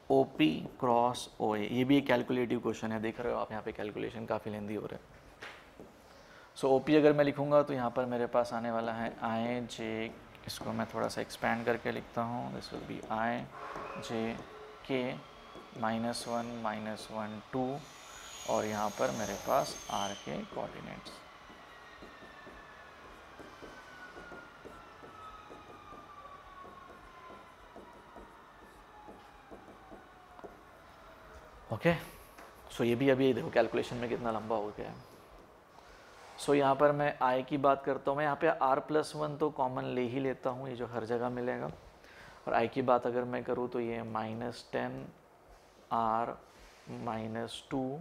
ओ पी क्रॉस ओ ए। ये भी एक कैलकुलेटिव क्वेश्चन है, देख रहे हो आप यहाँ पे कैलकुलेशन काफ़ी लेंदी हो रहा है। सो ओ पी अगर मैं लिखूँगा तो यहाँ पर मेरे पास आने वाला है आई जे, इसको मैं थोड़ा सा एक्सपैंड करके लिखता हूँ। दिस विल बी आई जे के -1 2 और यहाँ पर मेरे पास r के कोऑर्डिनेट्स। ओके, सो ये भी अभी देखो कैलकुलेशन में कितना लंबा हो गया है। सो यहाँ पर मैं i की बात करता हूँ, मैं यहाँ पे r प्लस 1 तो कॉमन ले ही लेता हूँ, ये जो हर जगह मिलेगा। और i की बात अगर मैं करूँ तो ये -10r -2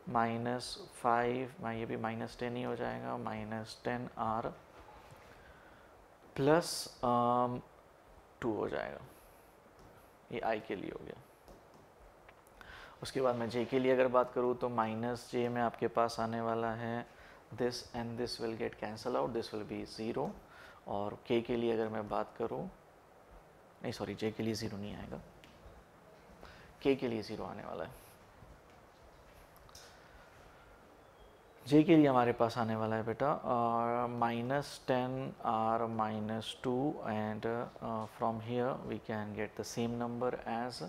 -5, ये भी -10 ही हो जाएगा, -10r प्लस 2 हो जाएगा। ये i के लिए हो गया। उसके बाद मैं j के लिए अगर बात करूँ तो -j में आपके पास आने वाला है this and this will get cancel out, this will B 0। और k के लिए अगर मैं बात करूँ, नहीं सॉरी j के लिए 0 नहीं आएगा, k के लिए 0 आने वाला है। j के लिए हमारे पास आने वाला है बेटा -10r -2 and from here we can get the same number as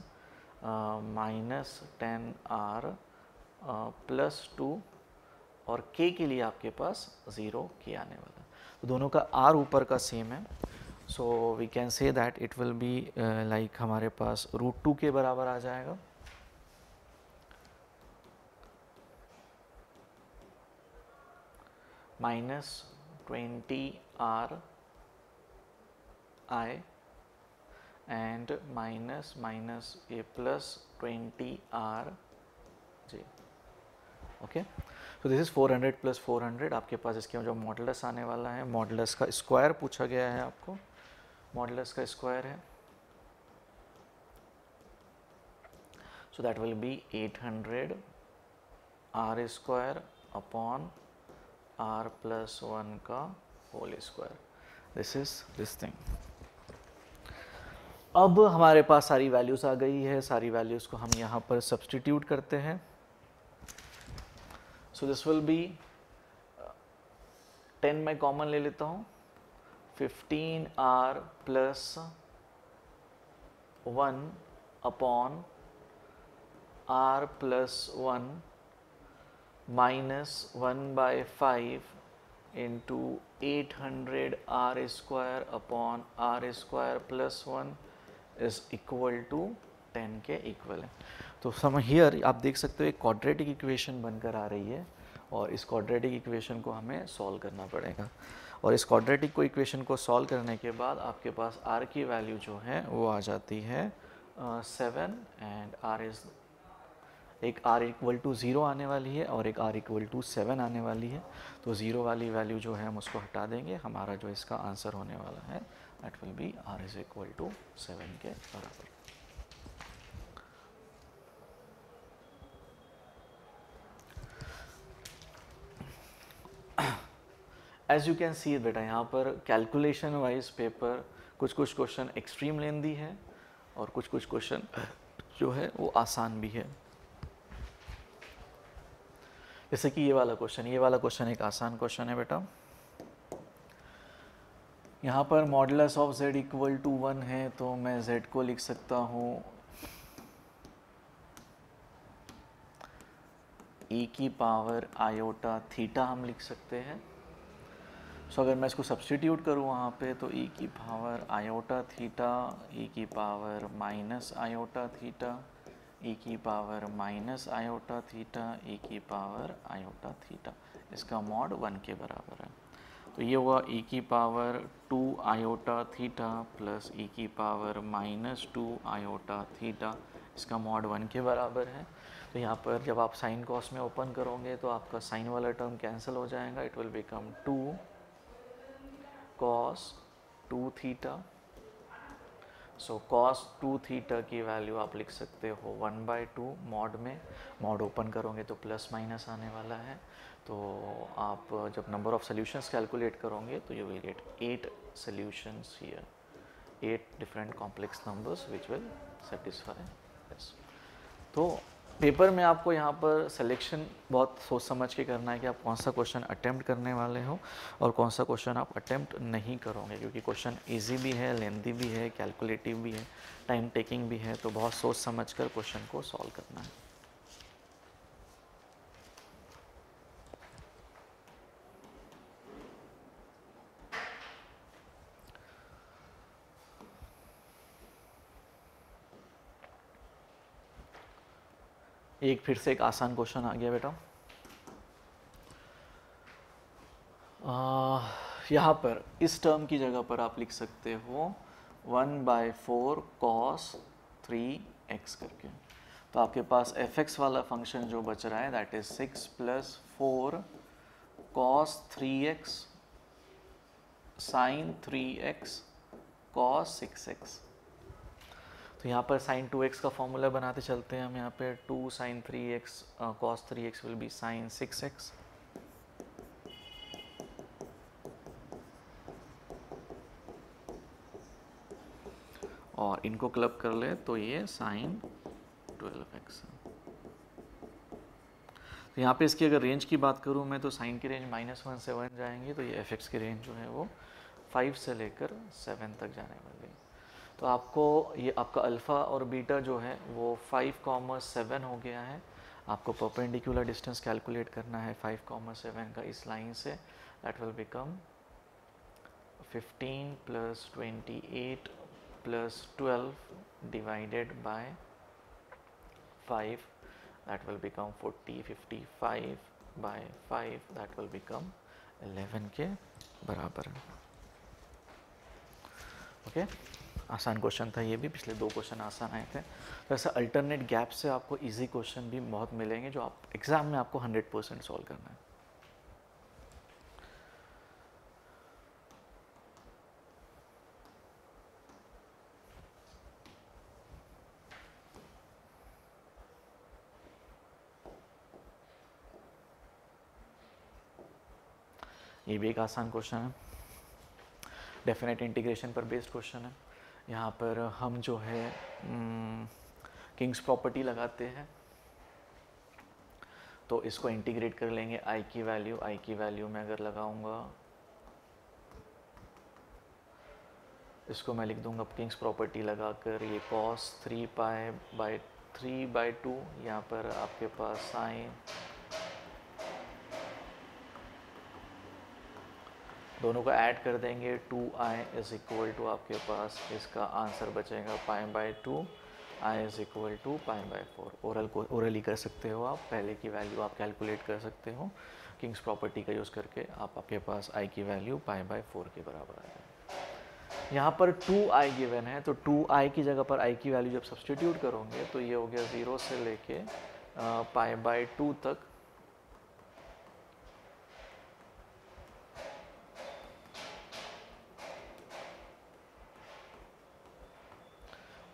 -10r plus 2 और k के लिए आपके पास 0 k आने वाला है। तो दोनों का r ऊपर का सेम है। So we can say that it will be like हमारे पास √2 के बराबर आ जाएगा। -20r I and minus a plus 20r j। Okay, तो दिस इज 400 प्लस 400। आपके पास इसके जो मॉडुलस आने वाला है, मॉडुलस का स्क्वायर पूछा गया है आपको, मॉडुलस का स्क्वायर है। So that will be 800 r square upon r plus 1 का whole square. This is this thing. अब हमारे पास सारी वैल्यूज़ आ गई है, सारी वैल्यूज़ को हम यहाँ पर सब्सटीट्यूट करते हैं। सो दिस विल बी 10 मैं कॉमन ले लेता हूँ, 15r plus 1 upon r plus 1 minus 1/5 into 800 r square upon r square plus 1 is equal to 10 के इक्वल है। तो सम हियर आप देख सकते हो एक क्वाड्रेटिक इक्वेशन बनकर आ रही है और इस क्वाड्रेटिक इक्वेशन को हमें सॉल्व करना पड़ेगा। और इस क्वाड्रेटिक को इक्वेशन को सॉल्व करने के बाद आपके पास r की वैल्यू जो है वो आ जाती है 7 एंड r इज एक r इक्वल टू 0 आने वाली है और एक r इक्वल टू 7 आने वाली है। तो 0 वाली वैल्यू जो है हम उसको हटा देंगे, हमारा जो इसका आंसर होने वाला है that will be r is equal to 7 के बराबर। एज यू कैन सी बेटा, यहाँ पर कैलकुलेशन वाइज पेपर कुछ कुछ क्वेश्चन एक्सट्रीम लेंदी है और कुछ कुछ क्वेश्चन जो है वो आसान भी है। जैसे कि ये वाला क्वेश्चन एक आसान क्वेश्चन है बेटा। यहाँ पर modulus of z equal to 1 है, तो मैं z को लिख सकता हूँ e की पावर आयोटा थीटा हम लिख सकते हैं। सो अगर मैं इसको सब्सटीट्यूट करूँ वहाँ पे, तो e की पावर आयोटा थीटा, e की power minus iota theta, e की power minus iota theta, e की पावर आयोटा थीटा, इसका मॉड 1 के बराबर है। तो ये हुआ e की power 2 iota theta plus e की पावर माइनस 2 आयोटा थीटा, इसका मॉड 1 के बराबर है। तो यहाँ पर जब आप साइन कॉस में ओपन करोगे तो आपका साइन वाला टर्म कैंसिल हो जाएगा, it will become 2 cos 2 theta. So cos 2 theta की वैल्यू आप लिख सकते हो 1/2 मॉड में, मॉड ओपन करोगे तो प्लस माइनस आने वाला है। तो आप जब नंबर ऑफ सोल्यूशंस कैलकुलेट करोगे तो you will gate 8 solutions here, 8 different complex numbers which will satisfy this. तो पेपर में आपको यहाँ पर सिलेक्शन बहुत सोच समझ के करना है कि आप कौन सा क्वेश्चन अटेम्प्ट करने वाले हो और कौन सा क्वेश्चन आप अटेम्प्ट नहीं करोगे, क्योंकि क्वेश्चन इजी भी है, लेंथी भी है, कैलकुलेटिव भी है, टाइम टेकिंग भी है। तो बहुत सोच समझ कर क्वेश्चन को सॉल्व करना है। एक फिर से एक आसान क्वेश्चन आ गया बेटा। यहाँ पर इस टर्म की जगह पर आप लिख सकते हो 1/4 cos 3x करके। तो आपके पास fx वाला फंक्शन जो बच रहा है that is 6 + 4 cos 3x sin 3x cos 6x। तो यहाँ पर sin 2x का फॉर्मूला बनाते चलते हैं हम। यहाँ पे 2 sin 3x cos 3x will be sin 6x, और इनको क्लब कर ले तो ये sin 12x है। तो यहाँ पे इसकी अगर रेंज की बात करूँ मैं, तो साइन की रेंज -1 से 1 जाएंगी, तो ये fx की रेंज जो है वो 5 से लेकर 7 तक जाने वाली है। तो आपको ये आपका अल्फ़ा और बीटा जो है वो 5,7 हो गया है। आपको परपेंडिकुलर डिस्टेंस कैलकुलेट करना है 5,7 का इस लाइन से, that will become 15 + 28 + 12 divided by 5, that will become 40, 55 by 5 that will become 11 के बराबर है। ओके, आसान क्वेश्चन था ये भी, पिछले 2 क्वेश्चन आसान आए थे। तो ऐसा अल्टरनेट गैप से आपको इजी क्वेश्चन भी बहुत मिलेंगे जो आप एग्जाम में आपको 100% सॉल्व करना है। ये भी एक आसान क्वेश्चन है, डेफिनेट इंटीग्रेशन पर बेस्ड क्वेश्चन है। यहाँ पर हम जो है किंग्स प्रॉपर्टी लगाते हैं, तो इसको इंटीग्रेट कर लेंगे i की वैल्यू में अगर लगाऊंगा, इसको मैं लिख दूंगा किंग्स प्रॉपर्टी लगाकर ये cos 3π/3/2, यहाँ पर आपके पास साइन, दोनों को ऐड कर देंगे 2i इज इक्वल टू आपके पास इसका आंसर बचेगा π/2, i is equal to π/4। Orally कर सकते हो आप, पहले की वैल्यू आप कैलकुलेट कर सकते हो किंग्स प्रॉपर्टी का यूज़ करके, आपके पास i की वैल्यू π/4 के बराबर आ जाएगी। यहाँ पर 2i गिवन है, तो 2i की जगह पर i की वैल्यू जब सब्सटीट्यूट करोगे तो ये हो गया 0 से लेके पाई बाय 2 तक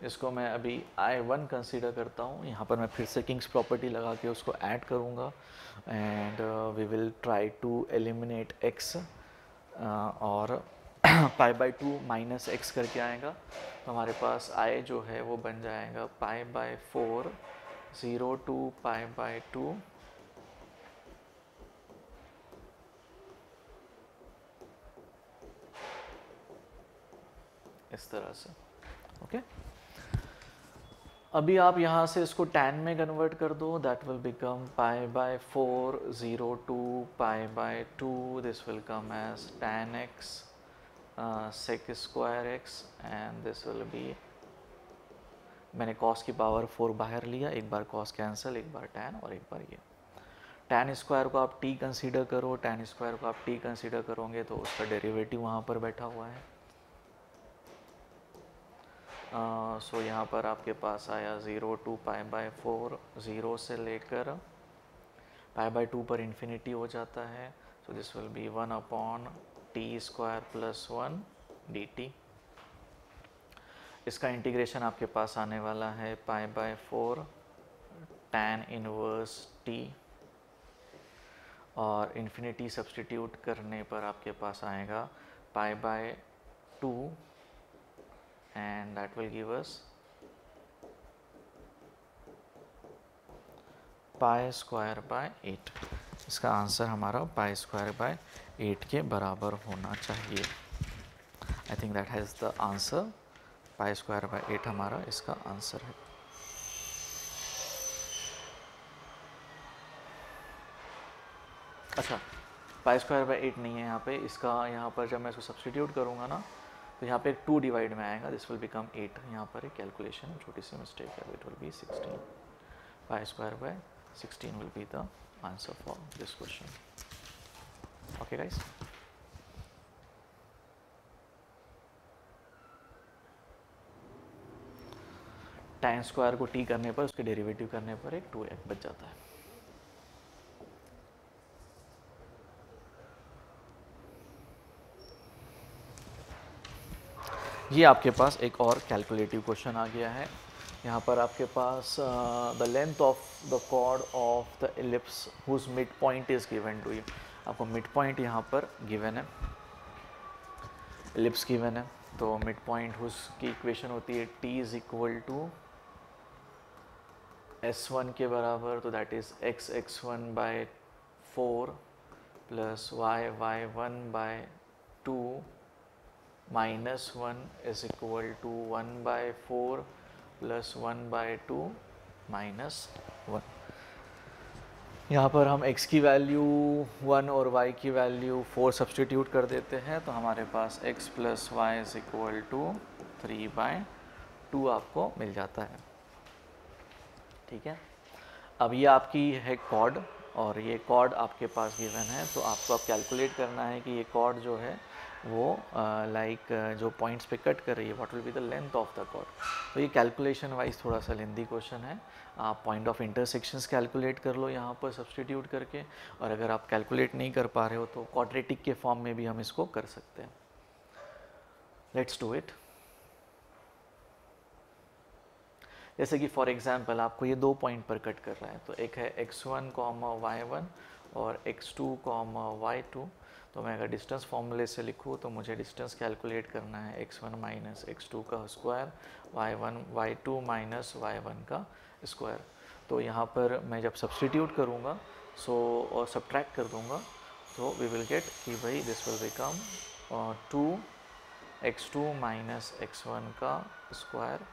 इसको मैं अभी I1 कंसीडर करता हूँ। यहाँ पर मैं फिर से किंग्स प्रॉपर्टी लगा के उसको ऐड करूँगा and we will try to eliminate x और पाई बाय 2 माइनस एक्स करके आएगा, तो हमारे पास I जो है वो बन जाएगा pi by 4 0 to pi by 2 इस तरह से। ओके, अभी आप यहाँ से इसको tan में कन्वर्ट कर दो, that will become pi by 4 0 to pi by 2, this will come as tan x sec square x and this will be, मैंने cos की पावर 4 बाहर लिया, एक बार cos कैंसिल, एक बार tan और एक बार ये। tan स्क्वायर को आप t कंसीडर करो, tan स्क्वायर को आप t कंसीडर करोगे तो उसका डेरिवेटिव वहाँ पर बैठा हुआ है। सो यहाँ पर आपके पास आया 0 टू पाई बाय 4, 0 से लेकर पाई बाय 2 पर इन्फिनिटी हो जाता है, सो this will B 1 upon T square plus 1 dt। इसका इंटीग्रेशन आपके पास आने वाला है पाई बाय 4 tan इनवर्स t, और इन्फिनिटी सब्सटीट्यूट करने पर आपके पास आएगा पाई by 2 and that will give us pi square by 8। इसका आंसर हमारा पाई स्क्वायर बाय 8 के बराबर होना चाहिए। I think that has the answer, pi square by 8 हमारा इसका आंसर है। अच्छा, पाई स्क्वायर बाय 8 नहीं है यहाँ पे, इसका यहाँ पर जब मैं इसको सब्सटीट्यूट करूँगा ना तो यहाँ पे एक 2 डिवाइड में आएगा, दिस विल बिकम 8। यहाँ पर एक कैलकुलेशन छोटी सी मिस्टेक है, it will B 16, pi square by 16 will be the answer for this question. Okay guys, tan square को t करने पर, उसके डेरिवेटिव करने पर एक 2x बच जाता है। ये आपके पास एक और कैलकुलेटिव क्वेश्चन आ गया है। यहाँ पर आपके पास the length of the chord of the ellipse whose mid point is given to you. आपको मिड पॉइंट यहाँ पर गिवन है, एलिप्स गिवन है, तो मिड पॉइंट हुज की इक्वेशन होती है t is equal to s1 के बराबर, तो that is x1 by 4 plus y1 by 2 minus 1 is equal to 1 by 4 plus 1 by 2 minus 1। यहाँ पर हम x की वैल्यू 1 और y की वैल्यू 4 सब्सटीट्यूट कर देते हैं, तो हमारे पास x plus Y is equal to 3 by 2 आपको मिल जाता है। ठीक है, अब ये आपकी है कॉर्ड और ये कॉर्ड आपके पास गिवन है, तो आपको अब कैलकुलेट करना है कि ये कॉर्ड जो है वो जो पॉइंट्स पे कट कर रही है, what will be the length of the chord. तो ये कैलकुलेशन वाइज थोड़ा सा लेंदी क्वेश्चन है, आप पॉइंट ऑफ इंटरसेक्शंस कैलकुलेट कर लो यहाँ पर सब्सटीट्यूट करके, और अगर आप कैलकुलेट नहीं कर पा रहे हो तो क्वाड्रेटिक के फॉर्म में भी हम इसको कर सकते हैं। Let's do it. जैसे कि फॉर एग्जांपल आपको ये 2 पॉइंट पर कट कर रहा है, तो एक है x1, y1 और x2, y2। तो मैं अगर डिस्टेंस फॉर्मूले से लिखूँ तो मुझे डिस्टेंस कैलकुलेट करना है x1 माइनस x2 का स्क्वायर, y2 माइनस y1 का स्क्वायर। तो यहाँ पर मैं जब सब्सटीट्यूट करूँगा और सब्ट्रैक्ट कर दूँगा, तो वी विल गेट कि भाई this will become 2x2 minus x1 का स्क्वायर,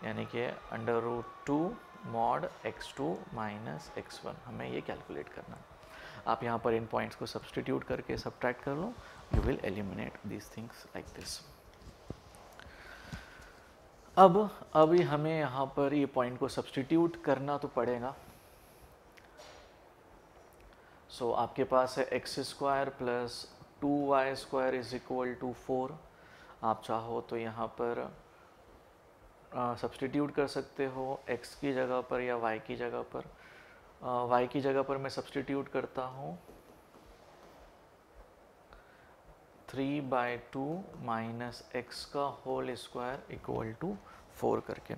यानी कि √2 मॉड x2 माइनस x1, हमें ये कैलकुलेट करना है। आप यहाँ पर इन पॉइंट्स को सब्सटीट्यूट करके सब्ट्रैक्ट कर लो, you will eliminate these things like this. अब अभी हमें यहाँ पर ये पॉइंट को सब्सटीट्यूट करना तो पड़ेगा। सो आपके पास है x square plus 2y square is equal to 4। आप चाहो तो यहाँ पर सब्सटीट्यूट कर सकते हो x की जगह पर या y की जगह पर। y की जगह पर मैं सब्सटीट्यूट करता हूँ 3/2 माइनस एक्स का होल स्क्वायर इक्वल टू 4 करके.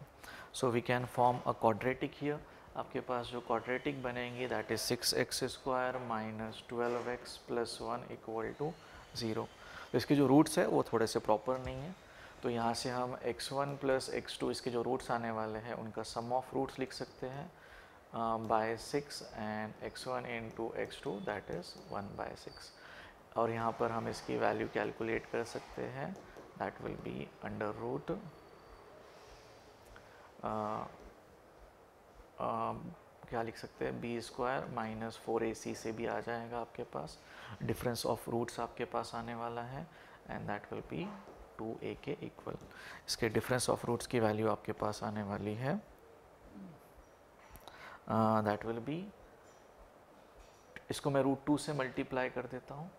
So we can form a quadratic here. आपके पास जो क्वाड्रेटिक बनेंगे that is 6x square minus 12x plus 1 equal to 0. तो इसके जो रूट्स है वो थोड़े से प्रॉपर नहीं है, तो यहाँ से हम x1 प्लस x2 इसके जो रूट्स आने वाले हैं उनका सम ऑफ रूट्स लिख सकते हैं by 6 and x1 into x2 that is 1/6. और यहाँ पर हम इसकी वैल्यू कैलकुलेट कर सकते हैं that will be under root क्या लिख सकते हैं बी स्क्वायर माइनस 4ac से भी आ जाएगा आपके पास. डिफरेंस ऑफ रूट्स आपके पास आने वाला है and that will B 2a के इक्वल. इसके डिफरेंस ऑफ रूट्स की वैल्यू आपके पास आने वाली है दैट विल बी, इसको मैं √2 से मल्टीप्लाई कर देता हूँ.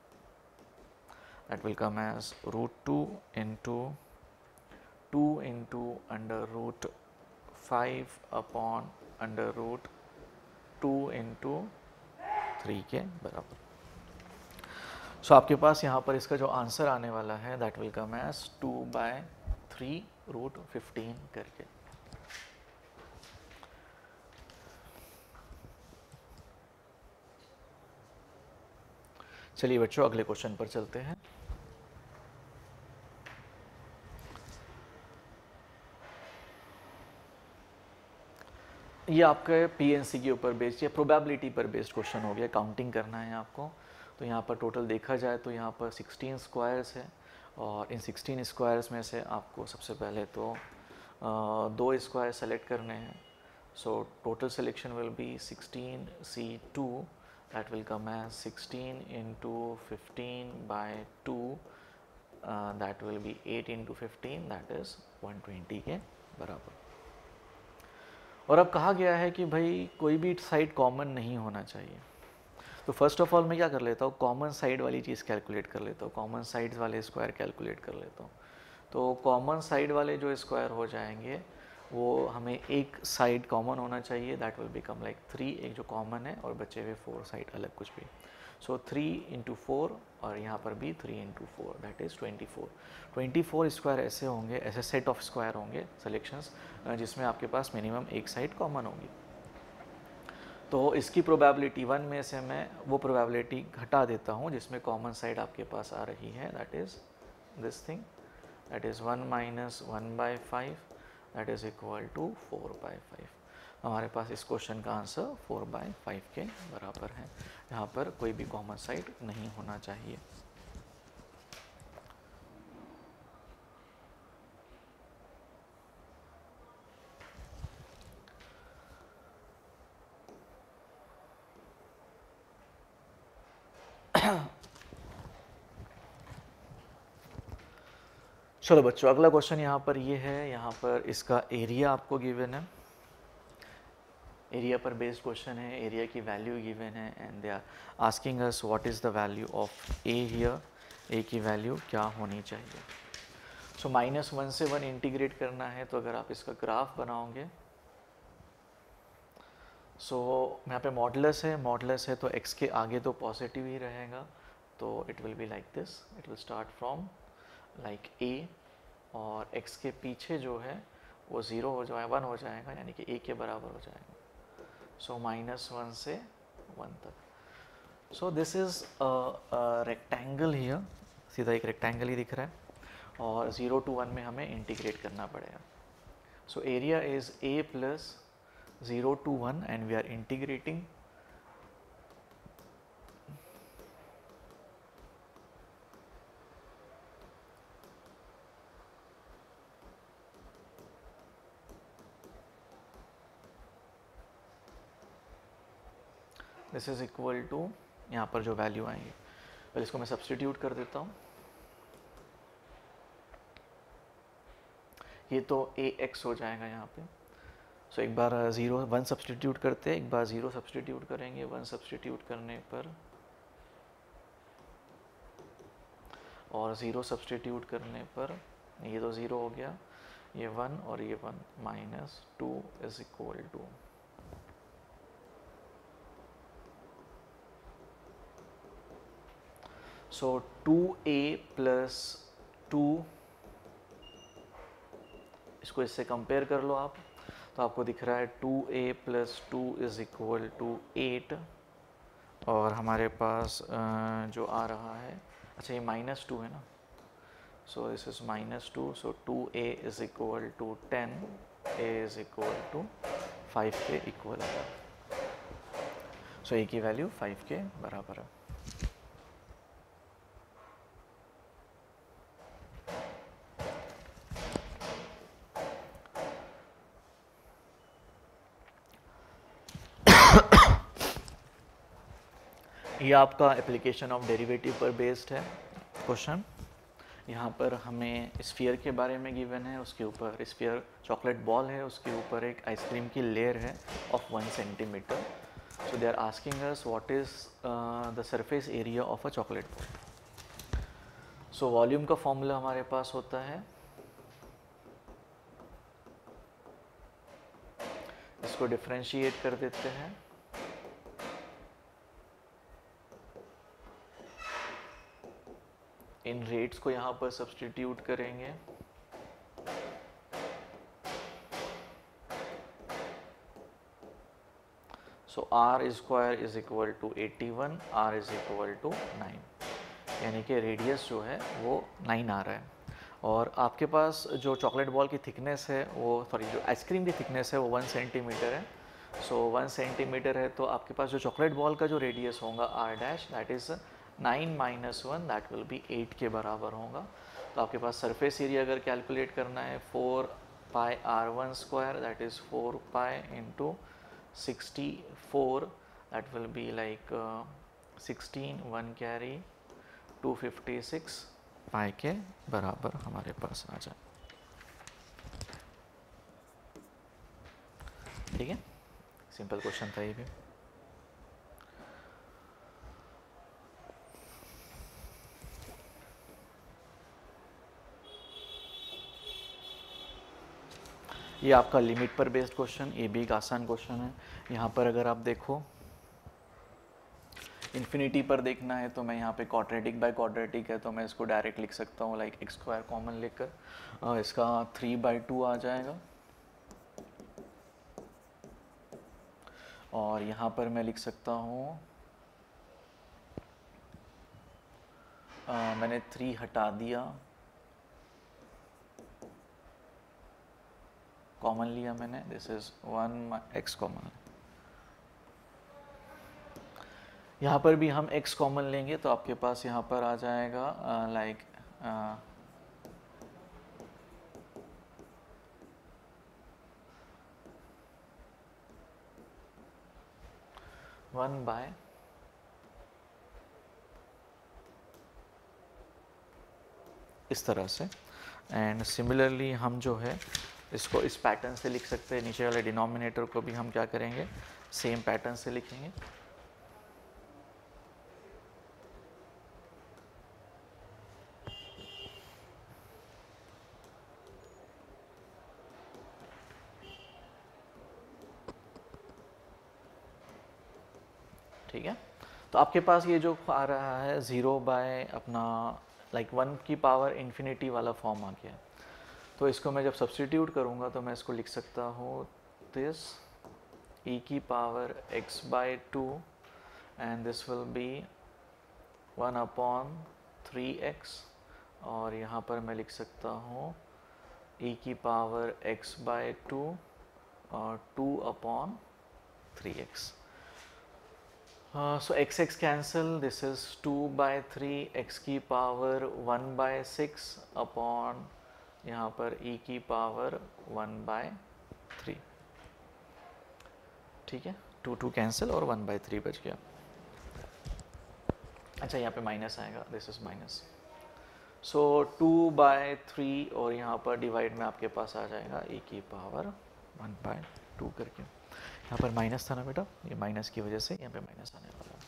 That will come as √2 into 2 into under root 5 upon under root 2 into 3 के बराबर. सो आपके पास यहाँ पर इसका जो आंसर आने वाला है दैट विल कम एज 2/3 √15 करके. चलिए बच्चों अगले क्वेश्चन पर चलते हैं. ये आपके पीएनसी के ऊपर बेस्ड या प्रोबेबिलिटी पर बेस्ड क्वेश्चन हो गया. काउंटिंग करना है आपको. तो यहाँ पर टोटल देखा जाए तो यहाँ पर 16 स्क्वायर्स है और इन 16 स्क्वायर्स में से आपको सबसे पहले तो 2 स्क्वायर सेलेक्ट करने हैं. So total selection will be 16c2 that will come as 16 into 15/2 that will be 8 into 15 that is 120 के बराबर. और अब कहा गया है कि भाई कोई भी साइड कॉमन नहीं होना चाहिए. तो फर्स्ट ऑफ ऑल मैं क्या कर लेता हूँ, कॉमन साइड वाली चीज़ कैलकुलेट कर लेता हूँ, कॉमन साइड्स वाले स्क्वायर कैलकुलेट कर लेता हूँ. तो कॉमन साइड वाले जो स्क्वायर हो जाएंगे वो हमें एक साइड कॉमन होना चाहिए दैट विल बिकम लाइक 3, एक जो कॉमन है और बचे हुए 4 साइड अलग कुछ भी. सो 3 इंटू 4 और यहाँ पर भी 3 इंटू 4 दैट इज़ 24 स्क्वायर ऐसे होंगे, ऐसे सेट ऑफ स्क्वायर होंगे सिलेक्शंस जिसमें आपके पास मिनिमम एक साइड कॉमन होगी. तो इसकी प्रोबेबिलिटी 1 में से मैं वो प्रोबेबिलिटी घटा देता हूँ जिसमें कॉमन साइड आपके पास आ रही है that is this thing that is 1 minus 1/5 that is equal to 4/5. हमारे पास इस क्वेश्चन का आंसर 4/5 के बराबर है. यहाँ पर कोई भी कॉमन साइड नहीं होना चाहिए. चलो बच्चों अगला क्वेश्चन यहाँ पर ये है, यहाँ पर इसका एरिया आपको गिवन है, एरिया पर बेस्ड क्वेश्चन है, एरिया की वैल्यू गिवन है and they are asking us what is the value of a here. A की वैल्यू क्या होनी चाहिए. सो -1 से 1 इंटीग्रेट करना है. तो अगर आप इसका ग्राफ बनाओगे सो यहाँ पे मॉडुलस है तो x के आगे तो पॉजिटिव ही रहेगा. तो it will be like this, it will start from like a और x के पीछे जो है वो 0 हो जाए 1 हो जाएगा यानी कि a के बराबर हो जाएगा. सो -1 से 1 तक. सो दिस इज़ रेक्टेंगल हियर, सीधा एक रेक्टेंगल ही दिख रहा है और 0 to 1 में हमें इंटीग्रेट करना पड़ेगा. So area is a plus 0 to 1 and we are integrating. This is equal to यहाँ पर जो वैल्यू आएंगे पहले इसको मैं सब्सटीट्यूट कर देता हूँ. ये तो ax हो जाएगा यहाँ पे. सो एक बार 1 सब्सटीट्यूट करते हैं, एक बार 0 सब्सटीट्यूट करेंगे. 1 सब्सटीट्यूट करने पर और 0 सब्सटीट्यूट करने पर ये तो 0 हो गया, ये 1 और ये 1 -2 is equal to so 2a plus 2, इसको इससे कंपेयर कर लो आप, तो आपको दिख रहा है 2a plus 2 is equal to 8, और हमारे पास जो आ रहा है, अच्छा ये -2 है ना, so this is -2, so 2a is equal to 10, a is equal to 5 के इक्वल है। सो a की वैल्यू 5 के बराबर है। ये आपका एप्लीकेशन ऑफ डेरिवेटिव पर बेस्ड है क्वेश्चन। यहाँ पर हमें स्फीयर के बारे में गिवन है, उसके ऊपर स्फीयर चॉकलेट बॉल है, उसके ऊपर एक आइसक्रीम की लेयर है of 1 centimetre. So they are asking us what is the surface area of a chocolate ball. So volume का फॉर्मूला हमारे पास होता है, इसको डिफरेंशिएट कर देते हैं, इन रेट्स को यहाँ पर सब्स्टिट्यूट करेंगे, so r square is equal to 81, r is equal to 9, यानी कि रेडियस जो है वो 9 आ रहा है। और आपके पास जो चॉकलेट बॉल की थिकनेस है वो, सॉरी जो आइसक्रीम की थिकनेस है वो 1 सेंटीमीटर है। सो 1 सेंटीमीटर है, तो आपके पास जो चॉकलेट बॉल का जो रेडियस होगा r dash, that is 9 - 1, that will be 8 के बराबर होगा। तो आपके पास सरफेस एरिया अगर कैलकुलेट करना है 4 पाई r1 square, that is 4 pi into 64, that will be like 16, 1 carry 256 पाई के बराबर हमारे पास आ जाए। ठीक है, सिंपल क्वेश्चन था ये भी। ये आपका लिमिट पर बेस्ड क्वेश्चन, ये भी एक आसान क्वेश्चन है। यहाँ पर अगर आप देखो इन्फिनिटी पर देखना है तो मैं यहाँ पे क्वाड्रेटिक बाय क्वाड्रेटिक है, तो मैं इसको डायरेक्ट लिख सकता हूँ लाइक x स्क्वायर कॉमन लेकर, इसका 3/2 आ जाएगा। और यहाँ पर मैं लिख सकता हूँ, मैंने 3 हटा दिया, कॉमन लिया मैंने, दिस इज 1x कॉमन। यहाँ पर भी हम x कॉमन लेंगे तो आपके पास यहाँ पर आ जाएगा लाइक 1 बाय इस तरह से। एंड सिमिलरली हम जो है इसको इस पैटर्न से लिख सकते हैं, नीचे वाले डिनोमिनेटर को भी हम क्या करेंगे, सेम पैटर्न से लिखेंगे। ठीक है, तो आपके पास ये जो आ रहा है 0 बाय अपना लाइक 1 की पावर इन्फिनिटी वाला फॉर्म आ गया है। तो इसको मैं जब सब्स्टिट्यूट करूँगा तो मैं इसको लिख सकता हूँ दिस e की power x/2 and this will B 1/3x, और यहाँ पर मैं लिख सकता हूँ e की पावर x/2 और 2/3x। So x cancel, this is 2/3 x की पावर 1/6 अपॉन यहाँ पर e की पावर 1/3। ठीक है, 2 कैंसिल और 1/3 बच गया। अच्छा यहाँ पे माइनस आएगा, दिस इज माइनस, सो 2/3 और यहाँ पर डिवाइड में आपके पास आ जाएगा e की पावर 1/2 करके। यहाँ पर माइनस था ना बेटा, ये माइनस की वजह से यहाँ पे माइनस आने वाला है।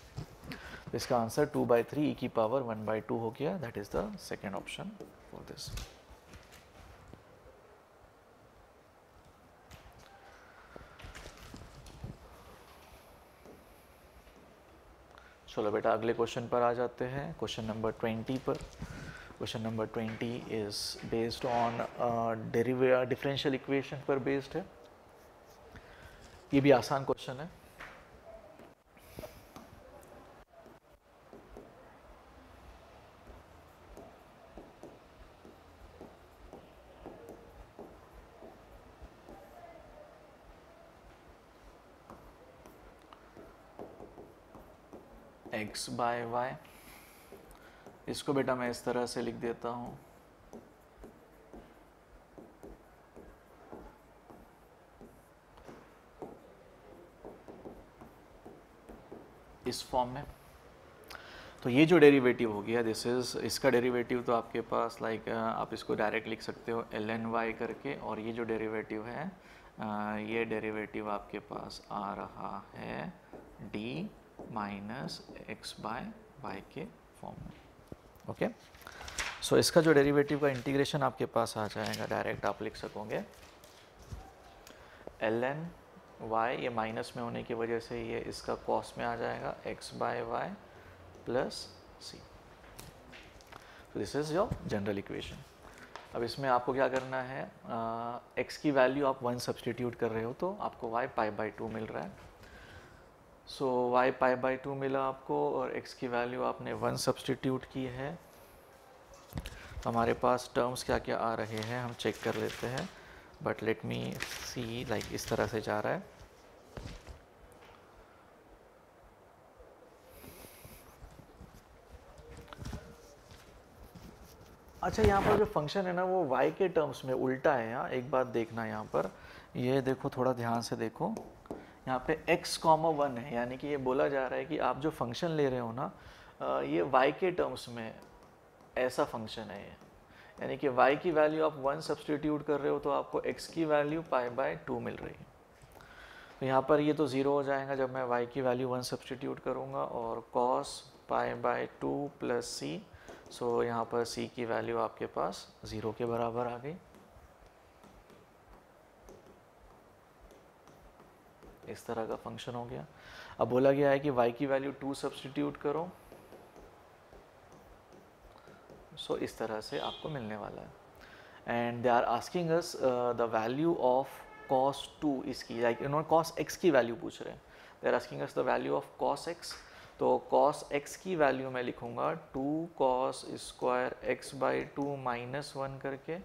तो इसका आंसर 2/3 e की पावर 1/2 हो गया, that is the second option for this. चलो बेटा अगले क्वेश्चन पर आ जाते हैं, क्वेश्चन नंबर 20 पर। Question number 20 is based on differential equation पर बेस्ड है। ये भी आसान क्वेश्चन है। x बाय वाई, इसको बेटा मैं इस तरह से लिख देता हूँ, इस फॉर्म में। तो ये जो डेरिवेटिव हो गया दिस इज, इसका डेरिवेटिव तो आपके पास लाइक आप इसको डायरेक्ट लिख सकते हो ln y करके, और ये जो डेरिवेटिव है ये डेरिवेटिव आपके पास आ रहा है d minus x by y के फॉर्म में। ओके, सो इसका जो डेरिवेटिव का इंटीग्रेशन आपके पास आ जाएगा, डायरेक्ट आप लिख सकोगे ln y, ये माइनस में होने की वजह से ये इसका कॉस में आ जाएगा x by y plus c. This is your general equation. अब इसमें आपको क्या करना है, x की वैल्यू आप 1 सब्सटीट्यूट कर रहे हो तो आपको y पाई बाई 2 मिल रहा है। सो y पाई बाई 2 मिला आपको, और x की वैल्यू आपने 1 सब्सटीट्यूट की है। तो हमारे पास टर्म्स क्या क्या आ रहे हैं हम चेक कर लेते हैं, but let me see, like इस तरह से जा रहा है। अच्छा, यहाँ पर जो फंक्शन है ना वो y के टर्म्स में उल्टा है। यहाँ एक बात देखना, यहाँ पर ये देखो, थोड़ा ध्यान से देखो, यहाँ पे x, 1 है, यानी कि ये बोला जा रहा है कि आप जो फंक्शन ले रहे हो ना ये y के टर्म्स में ऐसा फंक्शन है ये, यानी कि y की वैल्यू आप 1 सब्सटीट्यूट कर रहे हो तो आपको x की वैल्यू पाई बाय 2 मिल रही है। तो यहाँ पर ये तो ज़ीरो हो जाएगा जब मैं y की वैल्यू 1 सब्सटीट्यूट करूँगा, और cos पाई बाय 2 प्लस सी, सो यहाँ पर c की वैल्यू आपके पास 0 के बराबर आ गई। इस तरह का फंक्शन हो गया। अब बोला गया है कि y की वैल्यू 2 सब्सटीट्यूट करो, सो इस तरह से आपको मिलने वाला है। And they are asking us the value of cos 2 इसकी, लाइक इन्होंने cos x की वैल्यू पूछ रहे हैं। They are asking us the value of cos x। तो cos x की वैल्यू मैं लिखूंगा 2 cos square x by 2 minus 1 करके।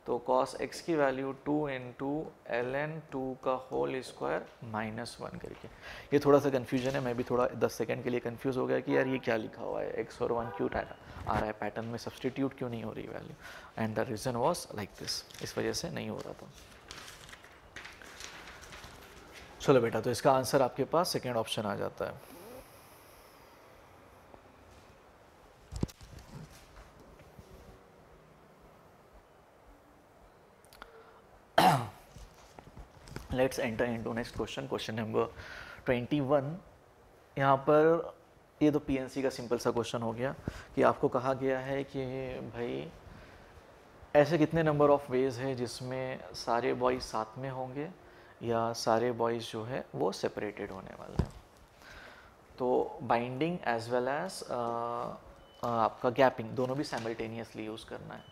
तो cos x की वैल्यू 2 इंटू ln 2 का होल स्क्वायर माइनस 1 करके। ये थोड़ा सा कन्फ्यूजन है, मैं भी थोड़ा 10 सेकंड के लिए कंफ्यूज हो गया कि यार ये क्या लिखा हुआ है, x और 1 क्यों आ रहा है पैटर्न में, सब्सटीट्यूट क्यों नहीं हो रही value, and the reason was like this, इस वजह से नहीं हो रहा था। चलो बेटा, तो इसका आंसर आपके पास सेकेंड ऑप्शन आ जाता है। Let's enter into next question, question number 21। यहाँ पर ये तो पीएनसी का सिंपल सा क्वेश्चन हो गया कि आपको कहा गया है कि भाई ऐसे कितने नंबर ऑफ वेज है जिसमें सारे बॉयज़ साथ में होंगे या सारे बॉयज़ जो है वो सेपरेटेड होने वाले हैं। तो बाइंडिंग एज वेल एज आपका गैपिंग दोनों भी साइमल्टेनियसली यूज़ करना है।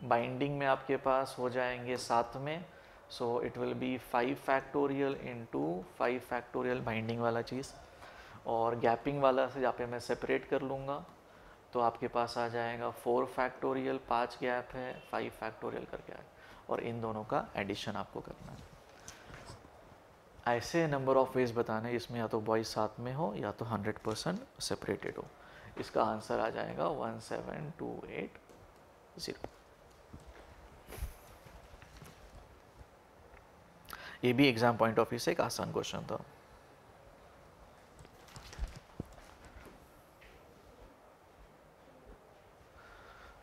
बाइंडिंग में आपके पास हो जाएंगे साथ में, so it will B 5 factorial into 5 factorial binding वाला चीज़, और गैपिंग वाला से जहाँ पे मैं सेपरेट कर लूँगा तो आपके पास आ जाएगा 4 फैक्टोरियल, 5 गैप है, 5 फैक्टोरियल करके आए, और इन दोनों का एडिशन आपको करना है। ऐसे नंबर ऑफ वेज बताने जिसमें या तो बॉयज़ साथ में हो या तो 100% सेपरेटेड हो। इसका आंसर आ जाएगा 17280। ये भी एग्जाम पॉइंट ऑफ व्यू से एक आसान क्वेश्चन था।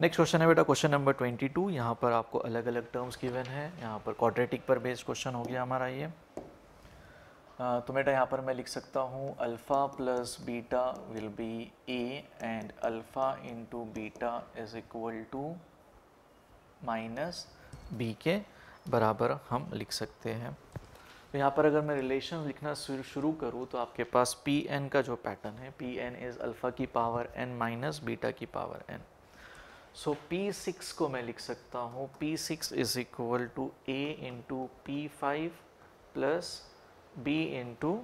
नेक्स्ट क्वेश्चन है बेटा क्वेश्चन नंबर 22। यहाँ पर आपको अलग अलग टर्म्स गिवन है। यहाँ पर क्वाड्रेटिक पर बेस्ड क्वेश्चन हो गया हमारा ये। तो बेटा यहाँ पर मैं लिख सकता हूँ alpha plus beta will be a, and alpha into beta is equal to minus b के बराबर हम लिख सकते हैं। तो यहाँ पर अगर मैं रिलेशन लिखना शुरू करूँ तो आपके पास पी एन का जो पैटर्न है, पी एन इज़ अल्फ़ा की पावर एन माइनस बीटा की पावर एन। सो P6 को मैं लिख सकता हूँ P6 is equal to A into P5 plus B into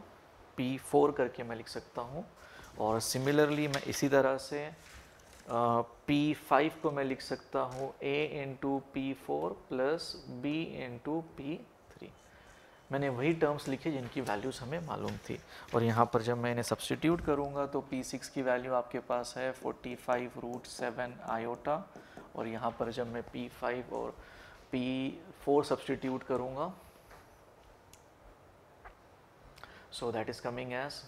P4 करके मैं लिख सकता हूँ। और सिमिलरली मैं इसी तरह से P5 को मैं लिख सकता हूँ A into P4 plus B into P3। मैंने वही टर्म्स लिखे जिनकी वैल्यूज़ हमें मालूम थी। और यहाँ पर जब मैं इन्हें सब्सटीट्यूट करूँगा तो P6 की वैल्यू आपके पास है 45√7 आयोटा, और यहाँ पर जब मैं P5 और P4 सब्सटीट्यूट करूँगा so that is coming as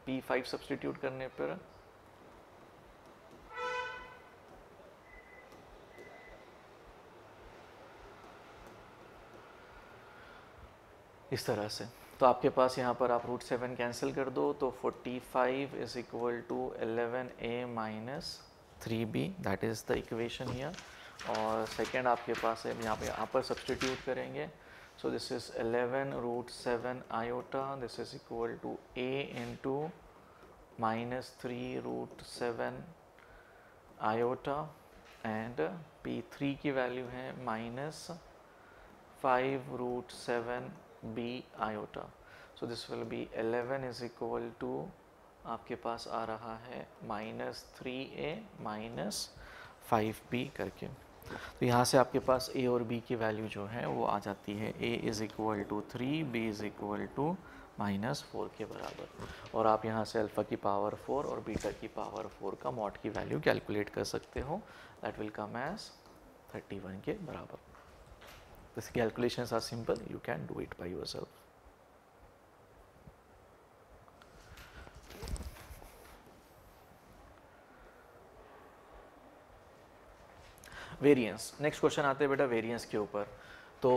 P5 substitute करने पर इस तरह से। तो आपके पास यहाँ पर आप √7 कैंसिल कर दो तो 45 is equal to 11a minus 3b, that is the equation here. और सेकेंड आपके पास है, यहाँ पर सब्सटीट्यूट करेंगे। So this is 11√7 iota, this is equal to a into minus 3√7 iota, and P3 की वैल्यू है minus 5√7 b iota. So this will be 11 is equal to आपके पास आ रहा है माइनस 3a माइनस 5b करके। तो यहाँ से आपके पास a और b की वैल्यू जो है वो आ जाती है a is equal to 3, b is equal to minus 4 के बराबर। और आप यहाँ से अल्फ़ा की पावर 4 और बीटा की पावर 4 का मॉड की वैल्यू कैलकुलेट कर सकते हो। दैट विल कम एज 31 के बराबर। These calculations are simple, you can do it by yourself. Variance, next question आते हैं बेटा वेरिएंस के ऊपर। तो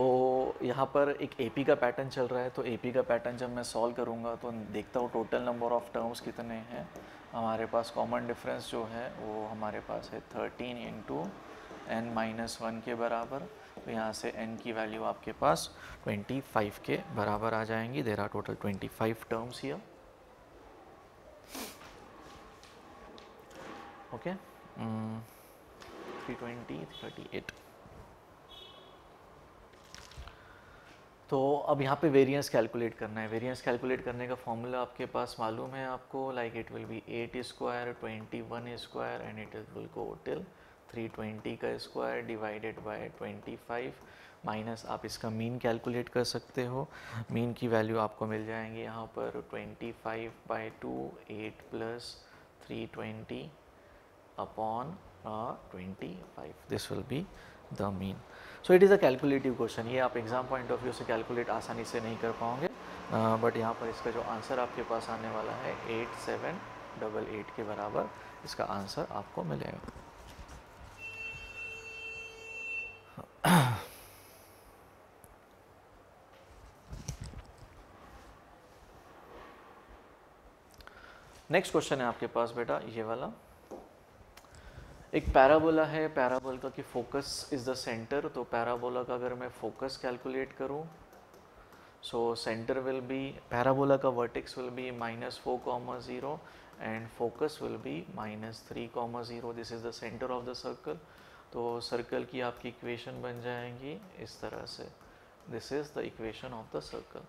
यहाँ पर एक एपी का पैटर्न चल रहा है, तो एपी का पैटर्न जब मैं सॉल्व करूँगा तो देखता हूँ टोटल नंबर ऑफ टर्म्स कितने हैं। हमारे पास कॉमन डिफरेंस जो है वो हमारे पास है 13 इंटू n-1 के बराबर। तो यहाँ से n की वैल्यू आपके पास 25 के बराबर आ जाएंगी। There are total 25 terms here. Okay, 320, 38। तो अब यहाँ पे वेरिएंस कैलकुलेट करना है। वेरिएंस कैलकुलेट करने का फॉर्मूला आपके पास मालूम है आपको, like it will be 8 square 21 square and it will go till 320 का स्क्वायर डिवाइडेड बाय 25 माइनस आप इसका मीन कैलकुलेट कर सकते हो। मीन की वैल्यू आपको मिल जाएंगे यहाँ पर 25/2 8 plus 320 upon 25, this will be the mean. So it is a calculative question. ये आप एग्जाम पॉइंट ऑफ व्यू से कैलकुलेट आसानी से नहीं कर पाओगे, बट यहाँ पर इसका जो आंसर आपके पास आने वाला है 8788 के बराबर इसका आंसर आपको मिलेगा। नेक्स्ट क्वेश्चन है आपके पास बेटा ये वाला। एक पैराबोला है, पैराबोला की फोकस इज द सेंटर। तो पैराबोला का अगर मैं फोकस कैलकुलेट करूं so centre will be, parabola का vertex will be -4,0 and focus will be -3,0। This is the centre of the circle. तो सर्कल की आपकी इक्वेशन बन जाएंगी इस तरह से, this is the equation of the circle.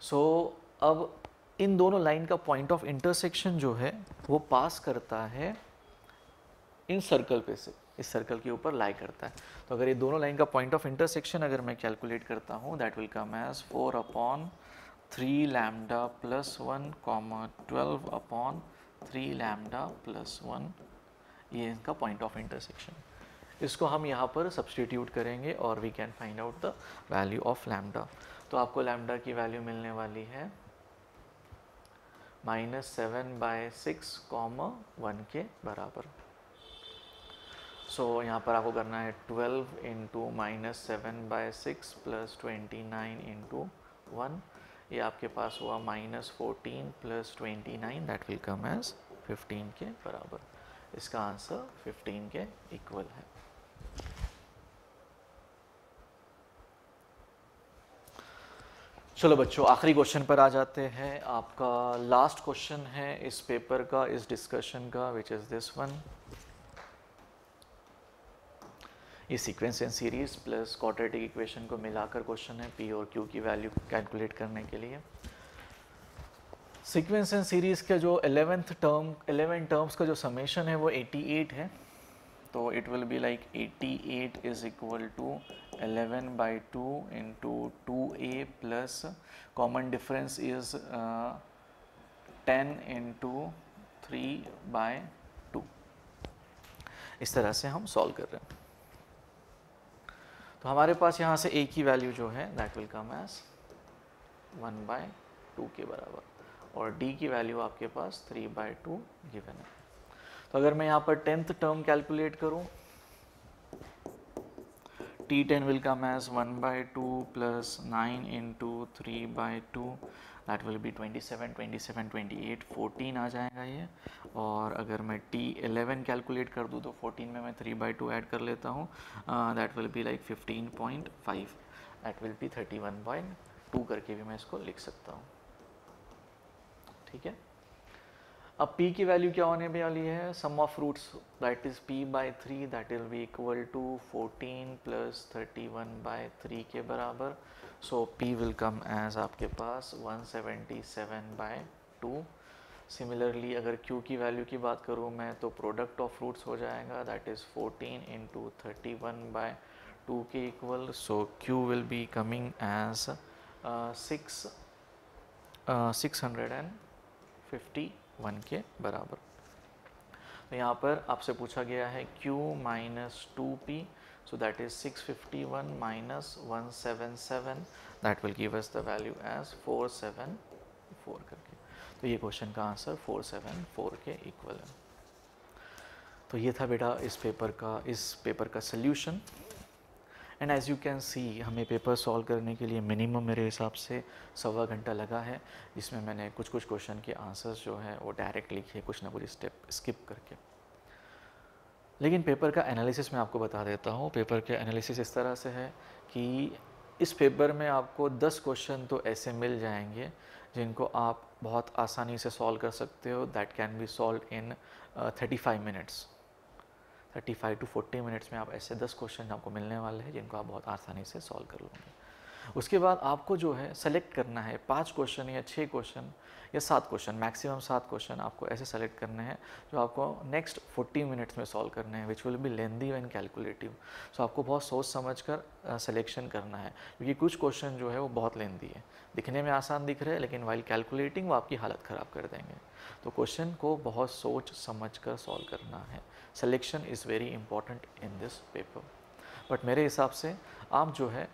So अब इन दोनों लाइन का पॉइंट ऑफ इंटरसेक्शन जो है वो पास करता है इन सर्कल पे से, इस सर्कल के ऊपर लाई करता है। तो अगर ये दोनों लाइन का पॉइंट ऑफ इंटरसेक्शन अगर मैं कैलकुलेट करता हूँ that will come as 4/3 lambda plus 1 12/3 lambda plus 1, ये इनका पॉइंट ऑफ इंटरसेक्शन। इसको हम यहाँ पर सब्सटीट्यूट करेंगे और we can find out the value of lambda. तो आपको लैम्डा की वैल्यू मिलने वाली है -7/6, 1 के बराबर। सो यहाँ पर आपको करना है 12 इंटू -7/6 प्लस 29 इंटू 1, ये आपके पास हुआ -14 plus 29, that will come as 15 के बराबर। इसका आंसर 15 के इक्वल है। चलो बच्चों, आखिरी क्वेश्चन पर आ जाते हैं। आपका लास्ट क्वेश्चन है इस पेपर का, इस डिस्कशन का, विच इज़ दिस वन। ये sequence and series plus quadratic equation को मिलाकर क्वेश्चन है, पी और क्यू की वैल्यू कैलकुलेट करने के लिए। सीक्वेंस एंड सीरीज का जो 11 टर्म्स का जो समेशन है वो 88 है। तो it will be like 88 is equal to 11/2 into 2a plus common difference is 10 into 3/2। इस तरह से हम सॉल्व कर रहे हैं। तो हमारे पास यहाँ से a की वैल्यू जो है दैट विल कम एज 1/2 के बराबर, और d की वैल्यू आपके पास 3/2 गिवन है। तो अगर मैं यहाँ पर 10th टर्म कैलकुलेट करूँ, T10 will come as 1/2 plus 9 into 3/2, that will be 27, 27, 28, 14 आ जाएगा ये। और अगर मैं T11 कैलकुलेट कर दूँ तो 14 में मैं 3/2 ऐड कर लेता हूँ, that will be like 15.5, that will be 31.2 करके भी मैं इसको लिख सकता हूँ। ठीक है। अब p की वैल्यू क्या होने वाली है, sum of roots that is p/3, that will be equal to 14 plus 31/3 के बराबर। So p will come as आपके पास 177/2। सिमिलरली अगर q की वैल्यू की बात करूँ मैं तो प्रोडक्ट ऑफ रूट्स हो जाएगा, दैट इज़ 14 इंटू 31/2 के equal. So q will be coming as 651 के बराबर। तो यहाँ पर आपसे पूछा गया है q minus 2p, so that is 651 minus 177, that will give us the value as 474 करके। तो ये क्वेश्चन का आंसर 474 के इक्वल है। तो ये था बेटा इस पेपर का solution. And as you can see हमें पेपर सॉल्व करने के लिए मिनिमम मेरे हिसाब से 1.25 घंटा लगा है, जिसमें मैंने कुछ क्वेश्चन के आंसर्स जो हैं वो डायरेक्ट लिखे, कुछ ना कुछ स्टेप स्किप करके। लेकिन पेपर का एनालिसिस मैं आपको बता देता हूँ। पेपर के एनालिसिस इस तरह से है कि इस पेपर में आपको 10 क्वेश्चन तो ऐसे मिल जाएंगे जिनको आप बहुत आसानी से सॉल्व कर सकते हो, that can be solve in 35 minutes. 35 to 40 minutes में आप ऐसे 10 क्वेश्चन आपको मिलने वाले हैं जिनको आप बहुत आसानी से सॉल्व कर लोगे। उसके बाद आपको जो है सेलेक्ट करना है 5 क्वेश्चन या 6 क्वेश्चन या 7 क्वेश्चन, मैक्सिमम 7 क्वेश्चन आपको ऐसे सेलेक्ट करने हैं जो आपको नेक्स्ट 40 मिनट्स में सॉल्व करने हैं, which will be lengthy and calculative. So आपको बहुत सोच समझ कर सिलेक्शन करना है, क्योंकि कुछ क्वेश्चन जो है वो बहुत लेंदी है, दिखने में आसान दिख रहे हैं लेकिन वाइल कैलकुलेटिंग वो आपकी हालत ख़राब कर देंगे। तो क्वेश्चन को बहुत सोच समझ कर सॉल्व करना है। Selection is very important in this paper. But मेरे हिसाब से आप जो है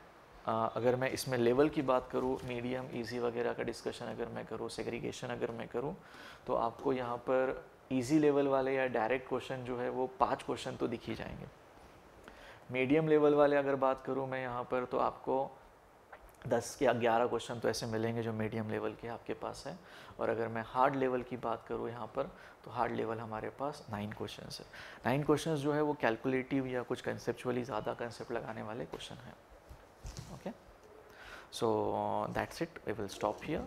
अगर मैं इसमें लेवल की बात करूँ, मीडियम इजी वगैरह का डिस्कशन अगर मैं करूँ, सेग्रीगेशन अगर मैं करूँ, तो आपको यहाँ पर इजी लेवल वाले या डायरेक्ट क्वेश्चन जो है वो 5 क्वेश्चन तो दिख ही जाएंगे। मीडियम लेवल वाले अगर बात करूँ मैं यहाँ पर, तो आपको 10 या 11 क्वेश्चन तो ऐसे मिलेंगे जो मीडियम लेवल के आपके पास है। और अगर मैं हार्ड लेवल की बात करूँ यहाँ पर, तो हार्ड लेवल हमारे पास 9 क्वेश्चंस है। 9 क्वेश्चंस जो है वो कैलकुलेटिव या कुछ कंसेप्चुअली ज़्यादा कंसेप्ट लगाने वाले क्वेश्चन हैं। Okay, so that's it, we will stop here.